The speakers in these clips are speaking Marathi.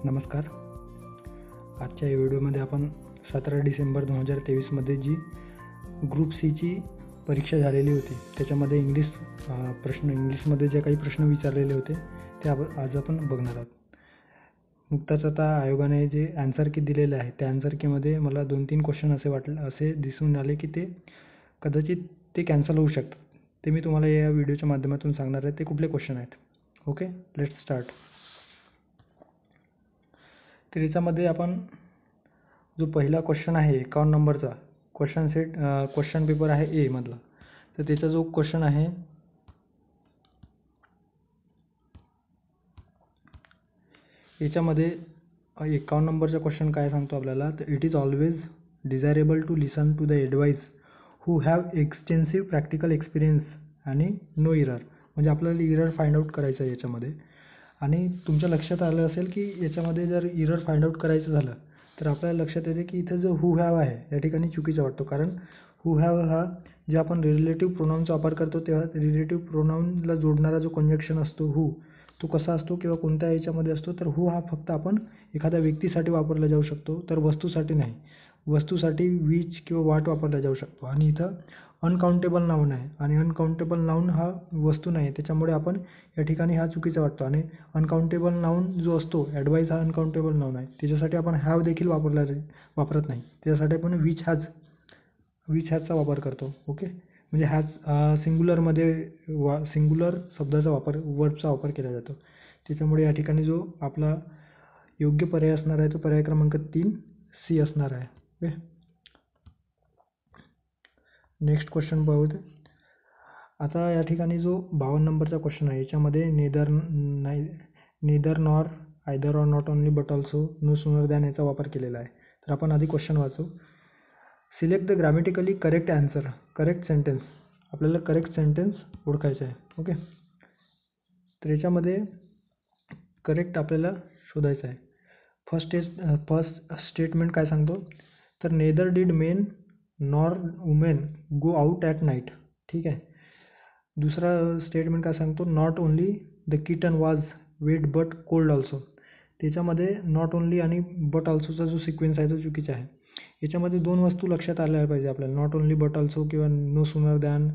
नमस्कार. आजच्या या व्हिडिओमध्ये आपण 17 डिसेंबर 2023मध्ये जी ग्रुप सीची परीक्षा झालेली होती त्याच्यामध्ये इंग्लिशमध्ये जे काही प्रश्न विचारलेले होते ते आज आपण बघणार आहोत. नुकताच आता आयोगाने जे ॲन्सर की दिलेले आहे त्या ॲन्सर कीमध्ये मला 2-3 क्वेश्चन असे दिसून आले की ते कदाचित ते कॅन्सल होऊ शकतात. ते मी तुम्हाला या व्हिडिओच्या माध्यमातून सांगणार आहे ते कुठले क्वेश्चन आहेत. Okay, let's start. तर याच्यामध्ये आपण जो पहिला क्वेश्चन आहे 51 नंबरचा क्वेश्चन पेपर आहे ए मधला. तर त्याचा जो क्वेश्चन आहे याच्यामध्ये 51 नंबरचा क्वेश्चन काय सांगतो आपल्याला, तर it is always desirable to listen to the advice who have extensive practical experience आणि नो इरर. म्हणजे आपल्याला इरर फाइंड आउट करायचं आहे याच्यामध्ये. आणि तुमच्या लक्षात आलं असेल की याच्यामध्ये जर इरर फाइंड आउट करायचं झालं तर आपल्याला लक्षात येते की इथं जो हू हॅव आहे या ठिकाणी चुकीचा वाटतो. कारण हू हॅव हा जे आपण रिलेटिव्ह प्रोनाऊनचा वापर करतो तेव्हा रिलेटिव्ह प्रोनाऊनला जोडणारा जो कंजक्शन असतो हू, तो कसा असतो किंवा कोणत्या याच्यामध्ये असतो, तर हू हा फक्त आपण एखाद्या व्यक्तीसाठी वापरला जाऊ शकतो, तर वस्तूसाठी नाही. वस्तूसाठी विच किंवा वाट वापरला जाऊ शकतो. आणि इथं अनकाउंटेबल नाऊन आहे आणि अनकाउंटेबल नाऊन हा वस्तू नाही, त्याच्यामुळे आपण या ठिकाणी हा चुकीचा वाटतो. आणि अनकाउंटेबल नाऊन जो असतो ॲडवाइस हा अनकाउंटेबल नाऊन आहे, त्याच्यासाठी आपण हॅव देखील वापरत नाही. त्याच्यासाठी आपण विच हॅजचा वापर करतो. ओके, म्हणजे हॅज सिंग्युलर शब्दाचा वापर, वर्बचा वापर केला जातो. त्याच्यामुळे या ठिकाणी जो आपला योग्य पर्याय असणार आहे तो पर्याय क्रमांक 3 सी असणार आहे. ओके, नेक्स्ट क्वेश्चन पाहू. आता या ठिकाणी जो 52 नंबरचा क्वेश्चन आहे याच्यामध्ये neither nor, either or, not only, but also, no sooner than याचा वापर केलेला आहे. तर आपण आधी क्वेश्चन वाचू. Select the grammatically correct answer, correct sentence. आपल्याला करेक्ट सेंटेन्स ओळखायचं आहे. ओके, तर याच्यामध्ये करेक्ट आपल्याला शोधायचं आहे. फर्स्ट स्टेटमेंट काय सांगतो, तर neither did men nor women go out at night. ठीक आहे. दुसरा स्टेटमेंट काय सांगतो, not only the kitten was wet but cold also. त्याच्यामध्ये नॉट ओनली आणि बट ऑल्सोचा जो सिक्वेन्स आहे तो चुकीचा आहे. याच्यामध्ये 2 वस्तू लक्षात आल्या पाहिजे आपल्याला, नॉट ओनली बट ऑल्सो किंवा नो सूनर दॅन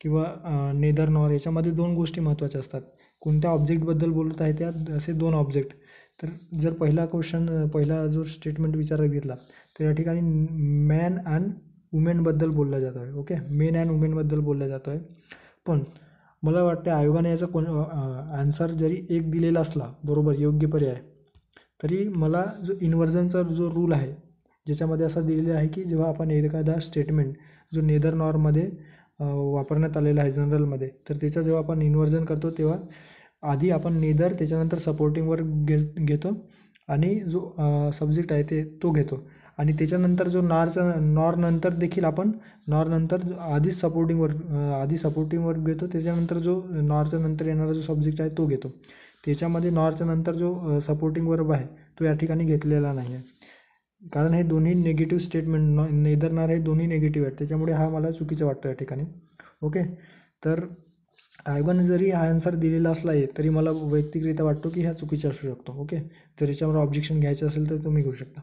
किंवा नेदर नॉर. याच्यामध्ये 2 गोष्टी महत्त्वाच्या असतात. कोणत्या ऑब्जेक्टबद्दल बोलत आहे त्यात असे 2 ऑब्जेक्ट. तर जर पहिला जो स्टेटमेंट विचारात घेतला तर या ठिकाणी मॅन अँड वुमेनबद्दल बोलला जातो आहे. ओके, मेन अँड वुमेनबद्दल बोलला जातो आहे. पण मला वाटतं आयोगाने याचा ॲन्सर जरी 1 दिलेला असला, बरोबर योग्य पर्याय, तरी मला जो इन्व्हर्जनचा जो रूल आहे ज्याच्यामध्ये असं दिलेलं आहे की जेव्हा आपण एखादा स्टेटमेंट जो नेदर नॉरमध्ये वापरण्यात आलेला आहे जनरलमध्ये, तर त्याचं जेव्हा आपण इन्व्हर्जन करतो तेव्हा आधी आपण नेदर त्याच्यानंतर सपोर्टिंग वर्ब घेतो आणि जो सब्जेक्ट आहे तो घेतो. आणि त्याच्यानंतर जो नॉर नंतर देखील आपण आधीच सपोर्टिंग वर्ब घेतो. त्याच्यानंतर जो नॉरच्या नंतर येणारा जो सब्जेक्ट आहे तो घेतो. त्याच्यामध्ये नॉरच्या नंतर जो सपोर्टिंग वर्ब आहे तो या ठिकाणी घेतलेला नाही आहे. कारण हे दोन्ही निगेटिव्ह स्टेटमेंट, नेदर नॉर हे दोन्ही निगेटिव्ह आहेत, त्याच्यामुळे हा मला चुकीचा वाटतो या ठिकाणी. ओके, तर आयोगाने जरी हा आन्सर दिलेला असला आहे तरी मला वैयक्तिकरित्या वाटतो की हा चुकीचा असू शकतो. ओके, तर याच्यावर ऑब्जेक्शन घ्यायचं असेल तर तुम्ही घेऊ शकता.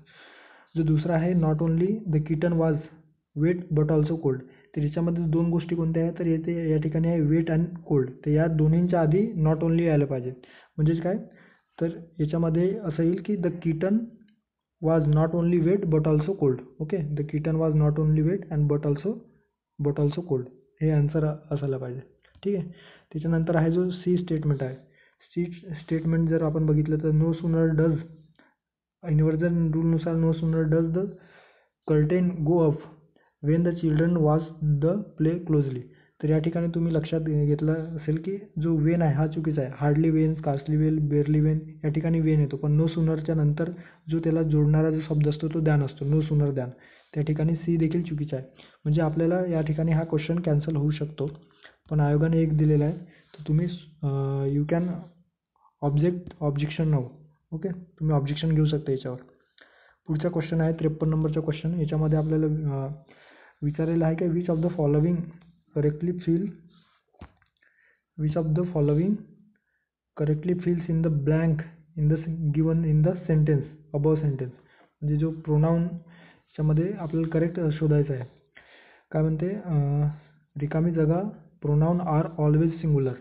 जो दुसरा आहे not only the kitten was wet but also cold. तर याच्यामध्ये 2 गोष्टी कोणत्या आहेत, तर येथे या ठिकाणी आहे वेट अँड कोल्ड. तर या दोन्हींच्या आधी नॉट ओनली यायला पाहिजे. म्हणजेच काय, तर याच्यामध्ये असं येईल की the kitten was not only wet but also cold. Okay, the kitten was not only wet and but also cold, हे आन्सर असायला पाहिजे. ठीक आहे. त्याच्यानंतर आहे जो सी स्टेटमेंट आहे. सी स्टेटमेंट जर आपण बघितलं तर नो सूनर डज, इन्व्हर्जन रूलनुसार no sooner does the curtain go up when the children watch the play closely. तर या ठिकाणी तुम्ही लक्षात घेतलं असेल की जो वेन आहे हा चुकीचा आहे. Hardly Wien, scarcely Wien, barely Wien या ठिकाणी वेन येतो, पण नो सूनरच्या नंतर जो त्याला जोडणारा जो शब्द असतो तो दॅन असतो, नो सूनर दॅन. त्या ठिकाणी सी देखील चुकीचा आहे. म्हणजे आपल्याला या ठिकाणी हा क्वेश्चन कॅन्सल होऊ शकतो. पण आयोगाने 1 दिलेला आहे, तर तुम्ही you can objection now. Okay, तुम्ही ऑब्जेक्शन घेऊ शकता याच्यावर. पुढचा क्वेश्चन आहे 53 नंबरचा क्वेश्चन. याच्यामध्ये आपल्याला विचारलेलं आहे की which of the following correctly fills in the blank given in the sentence above sentence. म्हणजे जो प्रोनाऊनच्यामध्ये आपल्याला करेक्ट शोधायचा आहे. काय म्हणते, रिकामी जागा pronoun are always singular.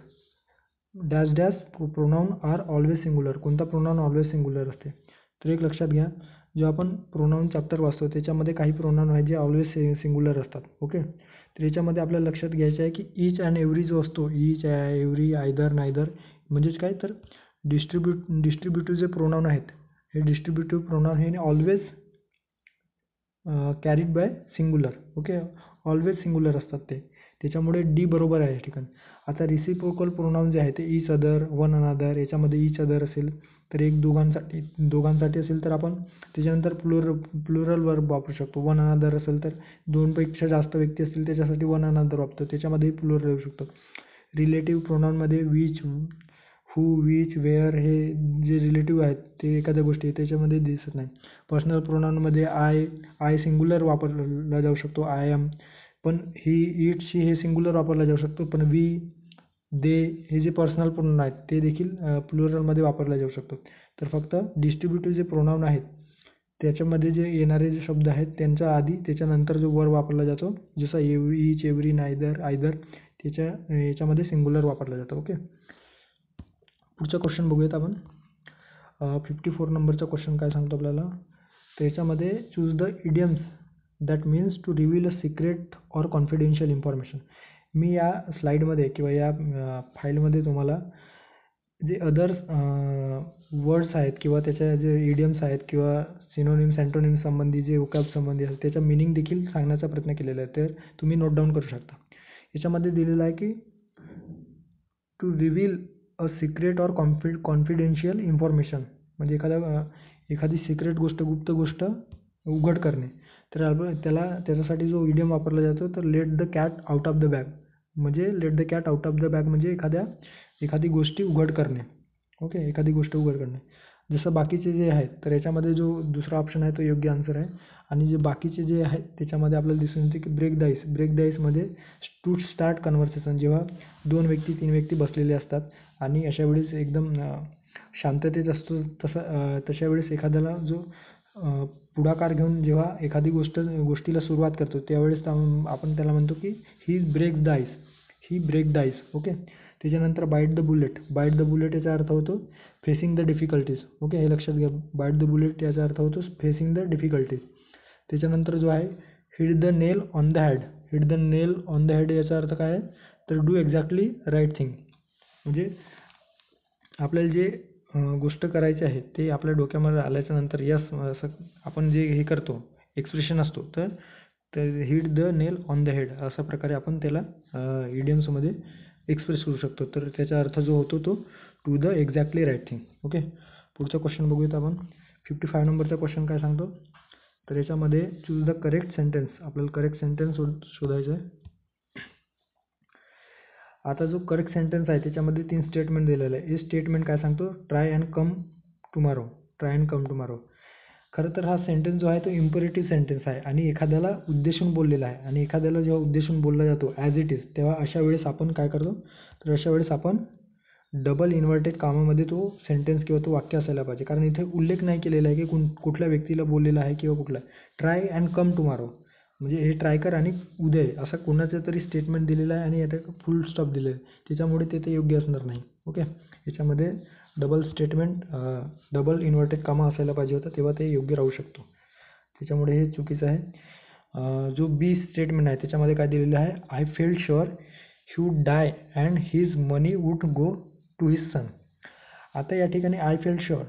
Dash dash pronoun are always singular. कोणता प्रोनाऊन ऑलवेज सिंग्युलर असते? तर एक लक्षात घ्या, जेव्हा आपण प्रोनाऊन चॅप्टर वाचतो त्याच्यामध्ये काही प्रोनाऊन आहेत जे ऑलवेज सिंग्युलर असतात. ओके, तर याच्यामध्ये आपल्याला लक्षात घ्यायचं आहे की ईच अँड एव्हरी जो असतो, ईच, एव्हरी, आयदर, नायदर, म्हणजेच काय तर डिस्ट्रीब्युटिव्ह जे प्रोनाऊन आहेत, हे डिस्ट्रीब्युटिव्ह प्रोनाऊन हे always carried by singular. Okay, always singular असतात ते, त्याच्यामुळे डी बरोबर आहे या ठिकाणी. आता रिसिप्रोकल प्रोनाऊन जे आहे ते ईच अदर, वन अनदर, याच्यामध्ये ईच अदर असेल तर एक दोघांसाठी असेल तर आपण त्याच्यानंतर प्लुरल वर्ब वापरू शकतो. वन अनदर असेल तर दोनपेक्षा जास्त व्यक्ती असतील त्याच्यासाठी वन अनदर वापरतो, त्याच्यामध्ये प्लुरल येऊ शकतो. रिलेटिव्ह प्रोनाऊनमध्ये विच, हू, विच, वेअर हे जे रिलेटिव्ह आहेत ते एखाद्या गोष्टी त्याच्यामध्ये दिसत नाही. पर्सनल प्रोनाऊनमध्ये आय सिंग्युलर वापरला जाऊ शकतो, आय एम. पण ही, इट, शी हे सिंग्युलर वापरला जाऊ शकतो, पण वी, दे हे जे पर्सनल प्रोनाऊन आहेत ते देखील प्लुरलमध्ये वापरले जाऊ शकतो. तर फक्त डिस्ट्रीब्युटिव्ह जे प्रोनाऊन आहेत त्याच्यामध्ये जे येणारे जे शब्द आहेत त्यांच्या आधी त्याच्यानंतर जो वर्ब वापरला जातो, जसं ईच, एव्हरी, नायदर, आयदर, याच्यामध्ये सिंग्युलर वापरला जातो. ओके, पुढचा क्वेश्चन बघूयात आपण. 54 नंबरचा क्वेश्चन काय सांगतो आपल्याला, त्याच्यामध्ये choose the idioms that means to reveal a secret or confidential information. मी या स्लाईडमध्ये किंवा या फाईलमध्ये तुम्हाला जे अदर्स वर्ड्स आहेत किंवा त्याच्या जे इडियम्स आहेत किंवा सिनोनिम्स, अँटोनिम्स संबंधी जे वोकॅब संबंधी आहेत त्याचा मिनिंग देखील सांगण्याचा प्रयत्न केलेला आहे, तर तुम्ही नोट डाऊन करू शकता. याच्यामध्ये दिलेलं आहे की to reveal a secret or confidential information, म्हणजे एखादी सिक्रेट गोष्ट, गुप्त गोष्ट उघड करणे. तर त्याच्यासाठी जो इडियम वापरला जातो तर let the cat out of the bag. म्हणजे let the cat out of the bag म्हणजे एखादी गोष्टी उघड करणे. ओके, एखादी गोष्ट उघड करणे. जसं बाकीचे जे आहेत तर याच्यामध्ये जो दुसरा ऑप्शन आहे तो योग्य आन्सर आहे. आणि जे बाकीचे जे आहेत त्याच्यामध्ये आपल्याला दिसून येते की break the ice. Break the आईसमध्ये टू स्टार्ट कन्व्हर्सेशन, जेव्हा 2 व्यक्ती 3 व्यक्ती बसलेले असतात आणि अशा वेळेस एकदम शांततेत असतो तशा वेळेस एखाद्याला जो पुढाकार घेऊन जेव्हा एखादी गोष्टीला सुरुवात करतो त्यावेळेस आपण त्याला म्हणतो की ही ब्रेक द आईस, ही ब्रेक द आईस. ओके, त्याच्यानंतर bite the bullet. Bite the bullet याचा अर्थ होतो फेसिंग द डिफिकल्टीज. ओके, हे लक्षात घ्या, बाईट द बुलेट याचा अर्थ होतो फेसिंग द डिफिकल्टीज. त्याच्यानंतर जो आहे hit the nail on the head. Hit the nail on the head याचा अर्थ काय आहे तर डू एक्झॅक्टली राईट थिंग. म्हणजे आपल्याला जे गोष्ट करायची आहे ते आपल्या डोक्यामध्ये आल्याच्या नंतर यस असं आपण जे हे करतो एक्सप्रेशन असतो तर hit the nail on the head अशा प्रकारे आपण त्याला इडियम्समध्ये एक्सप्रेस करू शकतो. तर त्याचा अर्थ जो होतो तो to the exactly right thing. Okay, पुढचा क्वेश्चन बघूयात आपण. 55 नंबरचा क्वेश्चन काय सांगतो तर याच्यामध्ये चूज द करेक्ट सेंटेन्स. आपल्याला करेक्ट सेंटेन्स शोधायचं आहे. आता जो करेक्ट सेंटेन्स आहे त्याच्यामध्ये 3 स्टेटमेंट दिलेलं आहे. हे स्टेटमेंट काय सांगतो, try and come tomorrow. Try and come tomorrow. खरं तर हा सेंटेन्स जो आहे तो इम्परेटिव्ह सेंटेन्स आहे आणि एखाद्याला उद्देशून बोललेला आहे. आणि एखाद्याला जेव्हा उद्देशून बोलला जातो ॲज इट इज, तेव्हा अशा वेळेस आपण काय करतो तर अशा वेळेस आपण डबल इन्व्हर्टेड कामामध्ये तो सेंटेन्स किंवा तो वाक्य असायला पाहिजे. कारण इथे उल्लेख नाही केलेला आहे की कुठल्या व्यक्तीला बोललेला आहे किंवा कुठला. ट्राय अँड कम टुमारो म्हणजे हे ट्राय कर आणि उद्या ये असं कोणाचं तरी स्टेटमेंट दिलेलं आहे आणि आता फुल स्टॉप दिलेलं आहे, त्याच्यामुळे ते योग्य असणार नाही. ओके, याच्यामध्ये डबल स्टेटमेंट, डबल इन्व्हर्टेड कामा असायला पाहिजे होतं, तेव्हा ते योग्य राहू शकतो. त्याच्यामुळे हे चुकीचं आहे. जो बी स्टेटमेंट आहे त्याच्यामध्ये काय दिलेलं आहे, I felt sure he would die and his money would go to his son. आता या ठिकाणी आय फेल्ट शुअर,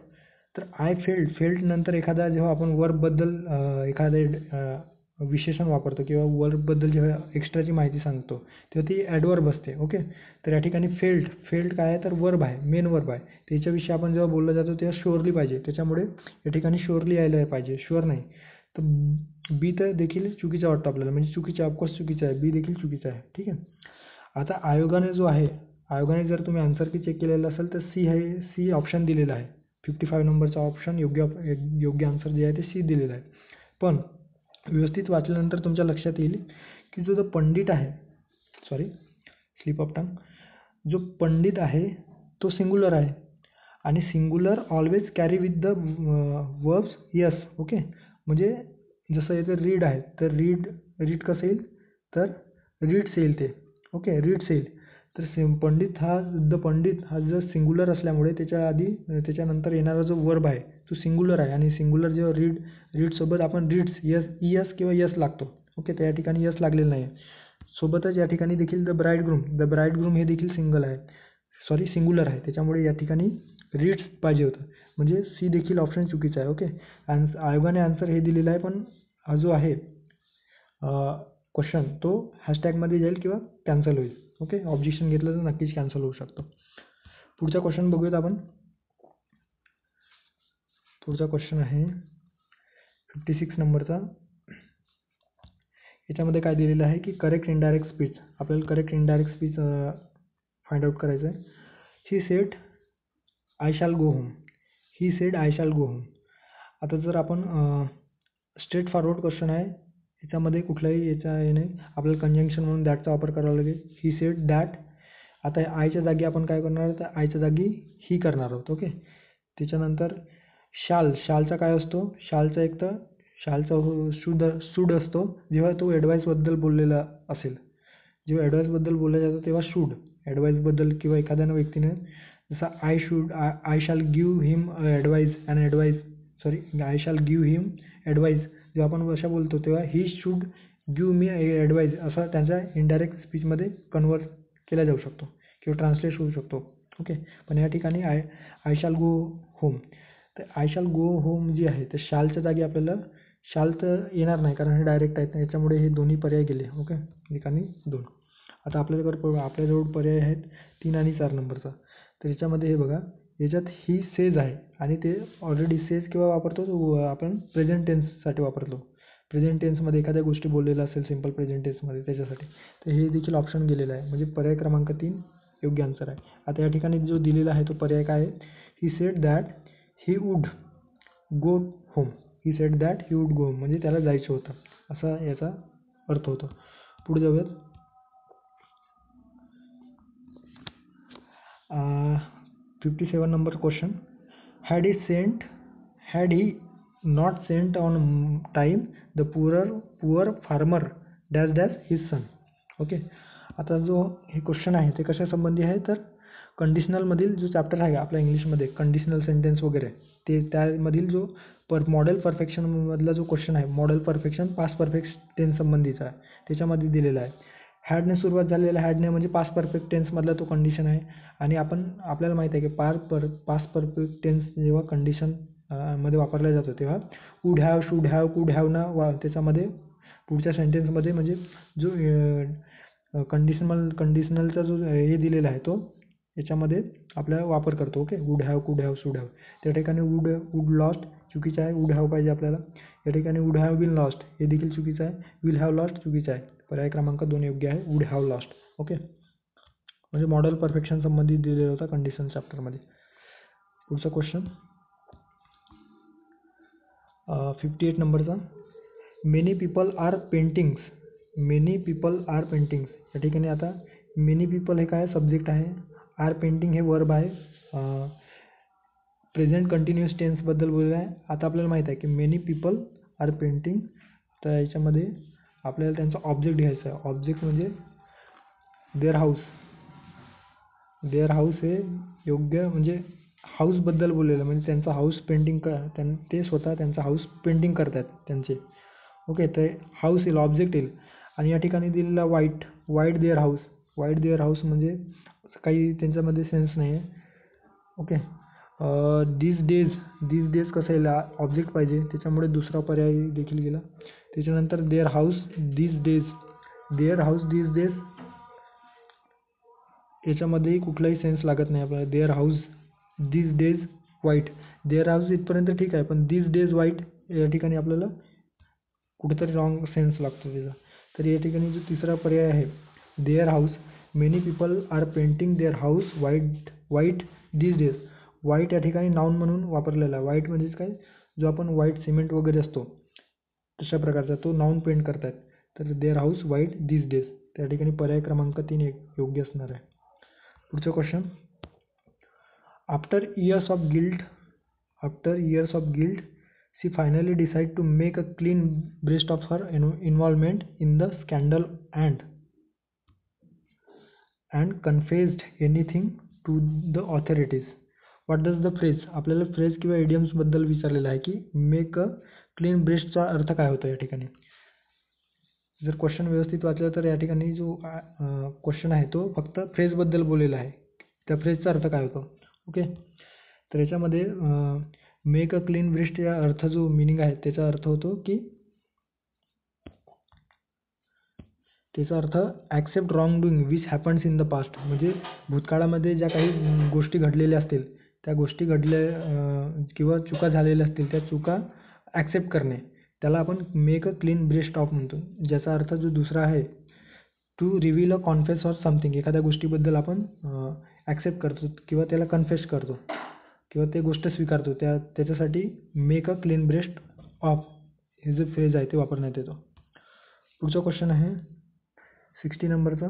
तर आय फेल्ट नंतर एखादा जेव्हा आपण वर्बबद्दल एखादे विशेषण वापरतो किंवा वर्बबद्दल जेव्हा एक्स्ट्राची माहिती सांगतो तेव्हा ती ॲडवर्ब असते. ओके, तर या ठिकाणी फेल्ट काय आहे तर वर्ब आहे, मेन वर्ब आहे. त्याच्याविषयी आपण जेव्हा बोललं जातो तेव्हा शुअरली पाहिजे, त्याच्यामुळे या ठिकाणी शुअरली यायला पाहिजे, शुअर नाही. तर बी तर देखील चुकीचा वाटतो आपल्याला, म्हणजे चुकीचं, ऑफकोर्स चुकीचं आहे, बी देखील चुकीचं आहे. ठीक आहे, आता आयोगाने जर तुम्ही आन्सर की चेक केलेलं असेल तर सी ऑप्शन दिलेला आहे. 55 नंबरचा ऑप्शन योग्य आन्सर जे आहे ते सी दिलेलं आहे. पण व्यवस्थित वाचल्यानंतर तुमच्या लक्षात येईल की जो पंडित आहे, स्लिप ऑफ टंग, जो पंडित आहे तो सिंग्युलर आहे आणि singular always carry with the verbs yes. Okay, म्हणजे जसं इथे रीड आहे तर रीड कसं येईल तर रीड्स येईल ते. ओके, रीड्स येईल. तर पंडित हा द पंडित हा जर सिंग्युलर असल्यामुळे त्याच्या आधी त्याच्यानंतर येणारा जो वर्ब आहे तो सिंग्युलर आहे आणि सिंग्युलर जेव्हा रीडसोबत आपण रीड्स यस किंवा यस लागतो. ओके, त्या ठिकाणी यस लागलेलं नाही आहे. सोबतच या ठिकाणी देखील द ब्राईडग्रूम हे देखील सिंग्युलर आहे. त्याच्यामुळे या ठिकाणी रीड्स पाहिजे होतं, म्हणजे सी देखील ऑप्शन चुकीचा आहे. ओके, आयोगाने आन्सर हे दिलेलं आहे, पण हा जो आहे क्वेश्चन तो हॅशटॅगमध्ये जाईल किंवा कॅन्सल होईल. ओके, ऑब्जेक्शन घेतलं तर नक्कीच कॅन्सल होऊ शकतो. पुढचा क्वेश्चन बघूयात आपण. पुढचा क्वेश्चन आहे 56 नंबरचा. याच्यामध्ये काय दिलेलं आहे की करेक्ट इनडायरेक्ट स्पीच. आपल्याला correct indirect speech find out करायचं आहे. He said I shall go home. He said I shall go home. आता जर आपण स्ट्रेट फॉरवर्ड क्वेश्चन आहे, याच्यामध्ये कुठलाही याचा हे नाही, आपल्याला कंजंक्शन म्हणून दॅटचा वापर करावा लागेल. He said that. आता आयच्या जागी आपण काय करणार आहोत, तर आयच्या जागी ही करणार आहोत. ओके, त्याच्यानंतर शालचा काय असतो, शालचा एक तर शूड असतो जेव्हा तो ॲडवाईसबद्दल बोललेला असेल. जेव्हा ॲडवाईसबद्दल बोललं जातं तेव्हा शूड ॲडवाईसबद्दल किंवा एखाद्या व्यक्तीने जसं I shall give him I shall give him advice. जेव्हा आपण अशा बोलतो तेव्हा ही शूड गिव्ह मी ॲडवाईस असं त्यांच्या इनडायरेक्ट स्पीचमध्ये कन्वर्ट केला जाऊ शकतो किंवा ट्रान्सलेट होऊ शकतो. ओके, पण या ठिकाणी आय शॅल गो होम. तर आय शॅल गो होम जी आहे तर शालच्या जागी आपल्याला शाल तर येणार नाही कारण हे डायरेक्ट आहेत, याच्यामुळे हे दोन्ही पर्याय गेले. ओके, 1 आणि 2. आता आपल्याजवळ पर्याय आहेत 3 आणि 4 नंबरचा. तर याच्यामध्ये हे बघा, याच्यात ही सेज आहे आणि ते ऑलरेडी सेज केव्हा वापरतो, आपण प्रेझेंट टेन्ससाठी वापरतो. प्रेझेंट टेन्समध्ये एखाद्या गोष्टी बोललेलं असेल सिम्पल प्रेझेंट टेन्समध्ये त्याच्यासाठी. तर हे देखील ऑप्शन गेलेलं आहे, म्हणजे पर्याय क्रमांक 3 योग्य आन्सर आहे. आता या ठिकाणी जो दिलेला आहे तो पर्याय काय आहे, he sed that he would go home. He said that he would go home, म्हणजे त्याला जायचं होतं असा याचा अर्थ होतो. पुढे जाऊयात. 57 number question. Had he not sent on time the poor farmer dash dash his son. Okay, आता जो हे क्वेश्चन आहे ते कशासंबंधी आहे तर कंडिशनलमधील जो चॅप्टर आहे आपल्या इंग्लिशमध्ये कंडिशनल सेंटेन्स वगैरे ते त्यामधील जो मॉडेल परफेक्शनमधला जो क्वेश्चन आहे, modal perfection past perfect tense संबंधीचा आहे, त्याच्यामध्ये दिलेला आहे. हॅडने सुरुवात झालेला हॅडने म्हणजे पास्ट परफेक्ट टेन्समधला तो कंडिशन आहे आणि आपल्याला माहीत आहे की पास्ट परफेक्ट टेन्स जेव्हा कंडिशन मध्ये वापरला जातो तेव्हा वूड हॅव, शूड हॅव, कुड हॅव ना त्याच्यामध्ये पुढच्या सेंटेन्समध्ये म्हणजे जो कंडिशनलचा जो हे दिलेला आहे तो याच्यामध्ये आपल्याला वापर करतो. ओके, वूड हॅव, कुड हॅव, शूड हॅव. त्या ठिकाणी वूड लॉस्ट चुकीचं आहे, वूड हॅव पाहिजे आपल्याला. या ठिकाणी वूड हॅव बीन लॉस्ट हे देखील चुकीचं आहे, विल हॅव लॉस्ट चुकीचं आहे. पर्याय क्रमांक 2 योग्य आहे, वूड हॅव लॉस्ट. ओके, म्हणजे मॉडेल परफेक्शन संबंधित दिलेला होता कंडिशन चॅप्टरमध्ये. पुढचा क्वेश्चन 58 नंबरचा. Many people are paintings. या ठिकाणी आता मेनी पीपल हे काय सब्जेक्ट आहे, आर पेंटिंग हे वर्ब आहे, प्रेझेंट कंटिन्युअस टेन्सबद्दल बोललेलं आहे. आता आपल्याला माहीत आहे की मेनी पीपल आर पेंटिंग, तर याच्यामध्ये आपल्याला त्यांचा ऑब्जेक्ट घ्यायचा आहे. ऑब्जेक्ट म्हणजे देअर हाऊस हे योग्य, म्हणजे हाऊसबद्दल बोललेलं म्हणजे त्यांचा हाऊस पेंटिंग ते स्वतः त्यांचा हाऊस पेंटिंग करतात त्यांचे. ओके, तर हाऊस येईल, ऑब्जेक्ट येईल. आणि या ठिकाणी दिलेला वाईट देअर हाऊस म्हणजे काही त्यांच्यामध्ये सेन्स नाही आहे. ओके, दीज डेज कसं येईल, ऑब्जेक्ट पाहिजे, त्याच्यामुळे दुसरा पर्याय देखील गेला. त्याच्यानंतर देअर हाऊस दीज डेज याच्यामध्येही कुठलाही सेन्स लागत नाही आपल्याला. देअर हाऊस दीज डेज वाईट, देअर हाऊस इथपर्यंत ठीक आहे, पण दीज डेज वाईट या ठिकाणी आपल्याला कुठेतरी रॉंग सेन्स लागतो त्याचा. तर या ठिकाणी जो तिसरा पर्याय आहे their house, many people are painting their house white these days. White या ठिकाणी नाऊन म्हणून वापरलेला आहे. वाईट म्हणजेच काय, जो आपण व्हाईट सिमेंट वगैरे असतो तशा प्रकारचा तो नाऊन पेंट करतात. तर there house white these days, त्या ठिकाणी पर्याय क्रमांक 3 योग्य असणार आहे. पुढचं question after years of guilt she finally decided to make a clean breast of her involvement in the scandal and confessed anything to the authorities. What does the phrase, आपल्याला फ्रेज किंवा इडियम्स बद्दल विचारलेलं आहे की मेक अ क्लीन ब्रेस्टचा अर्थ काय होतो या ठिकाणी. जर क्वेश्चन व्यवस्थित वाचलं तर या ठिकाणी जो क्वेश्चन आहे तो फक्त फ्रेजबद्दल बोललेला आहे, त्या फ्रेजचा अर्थ काय होतो. ओके, तर याच्यामध्ये मेक अ क्लीन ब्रेस्ट या अर्थ जो मिनिंग आहे त्याचा अर्थ होतो की त्याचा अर्थ accept wrong doing which happens in the past, म्हणजे भूतकाळामध्ये ज्या काही गोष्टी घडलेल्या असतील त्या गोष्टी किंवा चुका झालेल्या असतील त्या चुका ॲक्सेप्ट करणे, त्याला आपण make a clean breast of म्हणतो. ज्याचा अर्थ जो दुसरा आहे to reveal a confess or something, एखाद्या गोष्टीबद्दल आपण ॲक्सेप्ट करतो किंवा त्याला कन्फेस करतो किंवा ते गोष्ट स्वीकारतो, त्याच्यासाठी make a clean breast of हे जे फ्रेज आहे ते वापरण्यात येतो. पुढचा क्वेश्चन आहे 60 नंबरचा.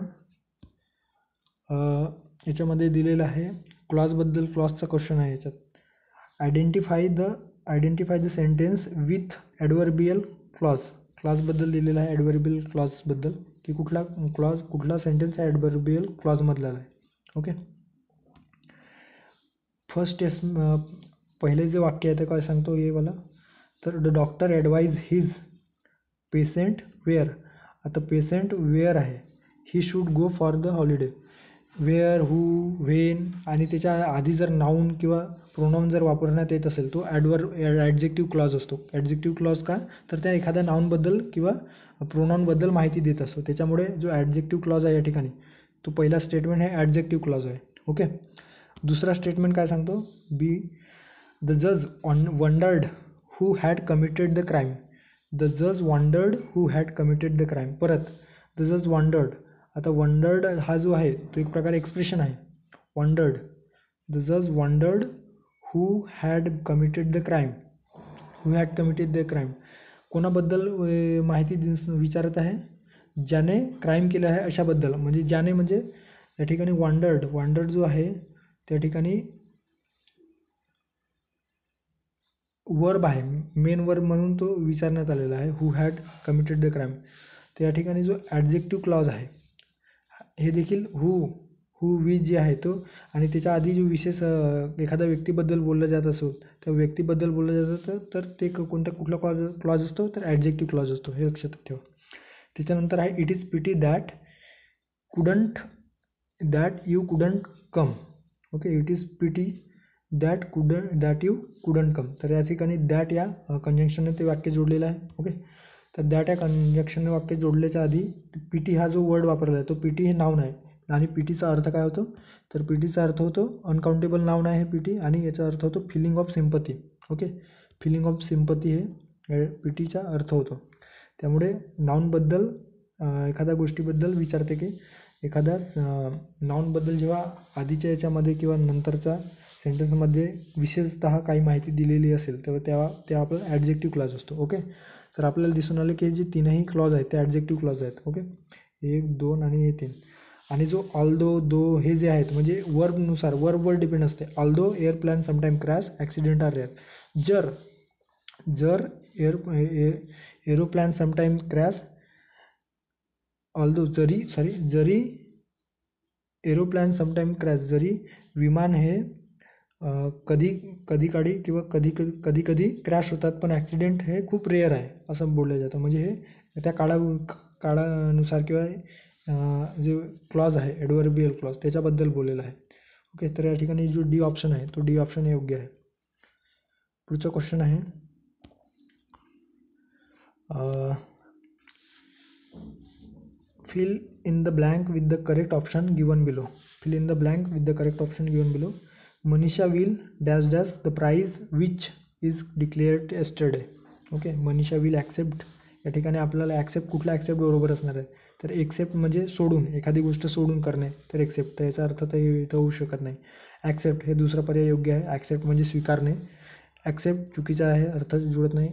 याच्यामध्ये दिलेलं आहे क्लॉजबद्दल, क्लॉजचा क्वेश्चन आहे याच्यात. Identify the sentence with adverbial clause. क्लॉजबद्दल दिलेलं आहे, ॲडवर्बियल क्लॉजबद्दल की कुठला सेंटेन्स हा ॲडवर्बियल क्लॉजमधला आहे. ओके, फर्स्ट पहिले जे वाक्य आहे ते काय सांगतो हे मला, तर the doctor advise his patient where. आता पेशंट वेअर आहे, he should go for the holiday. Where, who, when आणि त्याच्या आधी जर नाऊन किंवा प्रोनाऊन जर वापरण्यात येत असेल तो ॲडजेक्टिव्ह क्लॉज असतो. ॲडजेक्टिव्ह क्लॉज का, तर त्या एखाद्या नाऊनबद्दल किंवा प्रोनाऊनबद्दल माहिती देत असतो. त्याच्यामुळे जो ॲडजेक्टिव्ह क्लॉज आहे या ठिकाणी तो पहिला स्टेटमेंट हे ॲडजेक्टिव्ह क्लॉज आहे. ओके, दुसरा स्टेटमेंट काय सांगतो, द जज wandered who had committed the crime. The जज wandered who had committed the crime. परत द जज वंडर्ड. आता वंडर्ड हा जो आहे तो एक प्रकारे एक्सप्रेशन आहे. वंडर्ड, द जज wandered who had committed the crime. Who had committed the crime कोणाबद्दल माहिती विचारत आहे, ज्याने क्राईम केलं आहे अशाबद्दल. म्हणजे ज्याने म्हणजे या ठिकाणी वंडर्ड जो आहे त्या ठिकाणी वर्ब आहे, मेन वर्ब म्हणून तो विचारण्यात आलेला आहे. Who had committed the crime. तर या ठिकाणी जो ॲडजेक्टिव्ह क्लॉज आहे हे देखील हू विच जे आहे तो आणि त्याच्या आधी जो विशेष एखाद्या व्यक्तीबद्दल बोललं जात असो, त्या व्यक्तीबद्दल बोललं जातं तर ते कुठला क्लॉज असतो, तर ॲडजेक्टिव्ह क्लॉज असतो, हे लक्षात ठेवा. त्याच्यानंतर आहे it is pity that you couldn't come. Okay, it is pity that you couldn't come. तर या ठिकाणी दॅट या कंजंक्शनने ते वाक्य जोडलेलं आहे. ओके, तर दॅट या कंजंक्शनने वाक्य जोडल्याच्या आधी पीटी हा जो वर्ड वापरला आहे तो पीटी हे नाऊन आहे आणि पीटीचा अर्थ काय होतो, तर पीटीचा अर्थ होतो अनकाउंटेबल नाऊन आहे पीटी आणि याचा अर्थ होतो feeling of sympathy. Okay, feeling of sympathy हे पीटीचा अर्थ होतो. त्यामुळे नाऊनबद्दल एखाद्या गोष्टीबद्दल विचारते की एखाद्या नाऊनबद्दल जेव्हा आधीच्या याच्यामध्ये किंवा नंतरच्या सेंटेन्समध्ये विशेषतः काही माहिती दिलेली असेल तेव्हा आपला ॲडजेक्टिव्ह क्लॉज असतो. ओके, तर आपल्याला दिसून आलं की जे तीनही क्लॉज आहेत ते ॲडजेक्टिव्ह क्लॉज आहेत. ओके, 1, 2 आणि हे 3. आणि जो ऑल्दो, दो हे जे आहेत म्हणजे वर्बनुसार वर्बवर डिपेंड असते. Although airplane sometime crash, accident are rare. जर एरोप्लेन समटाईम क्रॅश, ऑल्दो जरी एरोप्लेन समटाईम क्रॅश, जरी विमान हे कधी किंवा कधी क्रॅश होतात, पण ॲक्सिडेंट हे खूप रेअर आहे असं बोललं जातं. म्हणजे हे त्या काळानुसार किंवा जे क्लॉज आहे ॲडवर्बियल क्लॉज त्याच्याबद्दल बोललेलं आहे. ओके, तर या ठिकाणी जो डी ऑप्शन आहे तो डी ऑप्शन योग्य आहे. पुढचा क्वेश्चन आहे fill in the blank with the correct option given below. Fill in the blank with the correct option given below. Manisha will dash dash the prize which is declared yesterday. Okay, Manisha will accept. या ठिकाणी आपल्याला ॲक्सेप्ट कुठला ॲक्सेप्ट बरोबर असणार आहे, तर एक्सेप्ट म्हणजे सोडून, एखादी गोष्ट सोडून करणे, तर एक्सेप्ट. तर याचा अर्थ तर इथं होऊ शकत नाही. ॲक्सेप्ट हे दुसरा पर्याय योग्य आहे. ॲक्सेप्ट म्हणजे स्वीकारणे. ॲक्सेप्ट चुकीचा आहे, अर्थ जुळत नाही.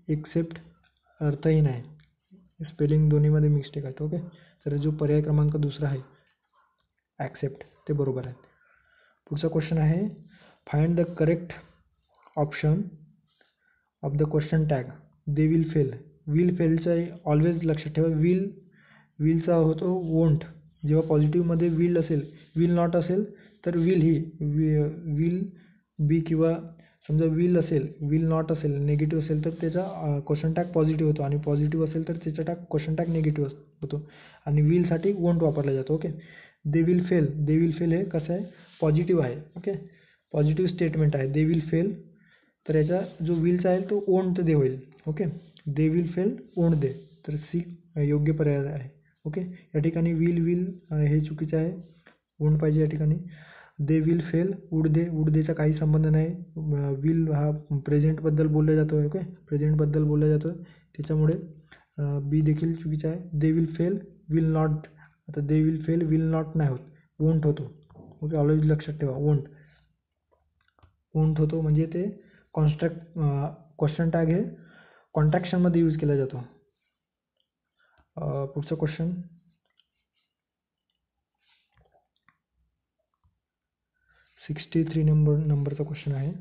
एक्सेप्ट अर्थही नाही, स्पेलिंग दोन्हीमध्ये मिस्टेक आहेत. ओके, तर जो पर्याय क्रमांक दुसरा आहे ॲक्सेप्ट ते बरोबर आहे. पुढचा क्वेश्चन आहे find the correct option of the question tag. They will fail. Will फेलचं ऑलवेज लक्षात ठेवा. विलचा होतो वोंट. जेव्हा पॉझिटिव्हमध्ये विल असेल, विल नॉट असेल तर विल ही विल बी, किंवा समजा विल असेल, विल नॉट असेल, निगेटिव्ह असेल तर त्याचा क्वेश्चन टॅग पॉझिटिव्ह होतो, आणि पॉझिटिव्ह असेल तर त्याचा क्वेश्चन टॅग निगेटिव्ह होतो, आणि विलसाठी वोंट वापरला जातो. Okay. They will fail. They will fail हे कसं आहे, पॉझिटिव्ह आहे. ओके, पॉझिटिव्ह स्टेटमेंट आहे. दे विल फेल, तर याचा जो विलचा आहे तो ओंट दे होईल. ओके, दे विल फेल ओंट दे, तर सी योग्य पर्याय आहे. ओके, या ठिकाणी विल हे चुकीचं आहे, ओंट पाहिजे या ठिकाणी. They will fail would they, would देचा काही संबंध नाही. विल हा प्रेझेंटबद्दल बोलला जातो आहे. ओके, प्रेझेंटबद्दल बोलला जातो, त्याच्यामुळे बी देखील चुकीचं आहे. They will fail will not, आता they will fail will not नाही होत, वोंट होतो. ओके, ऑलवेज लक्षात ठेवा, वोंट होतो, म्हणजे ते क्वेश्चन टॅग हे कॉन्ट्रॅक्शनमध्ये यूज केला जातो. पुढचा क्वेश्चन 63 नंबरचा क्वेश्चन आहे.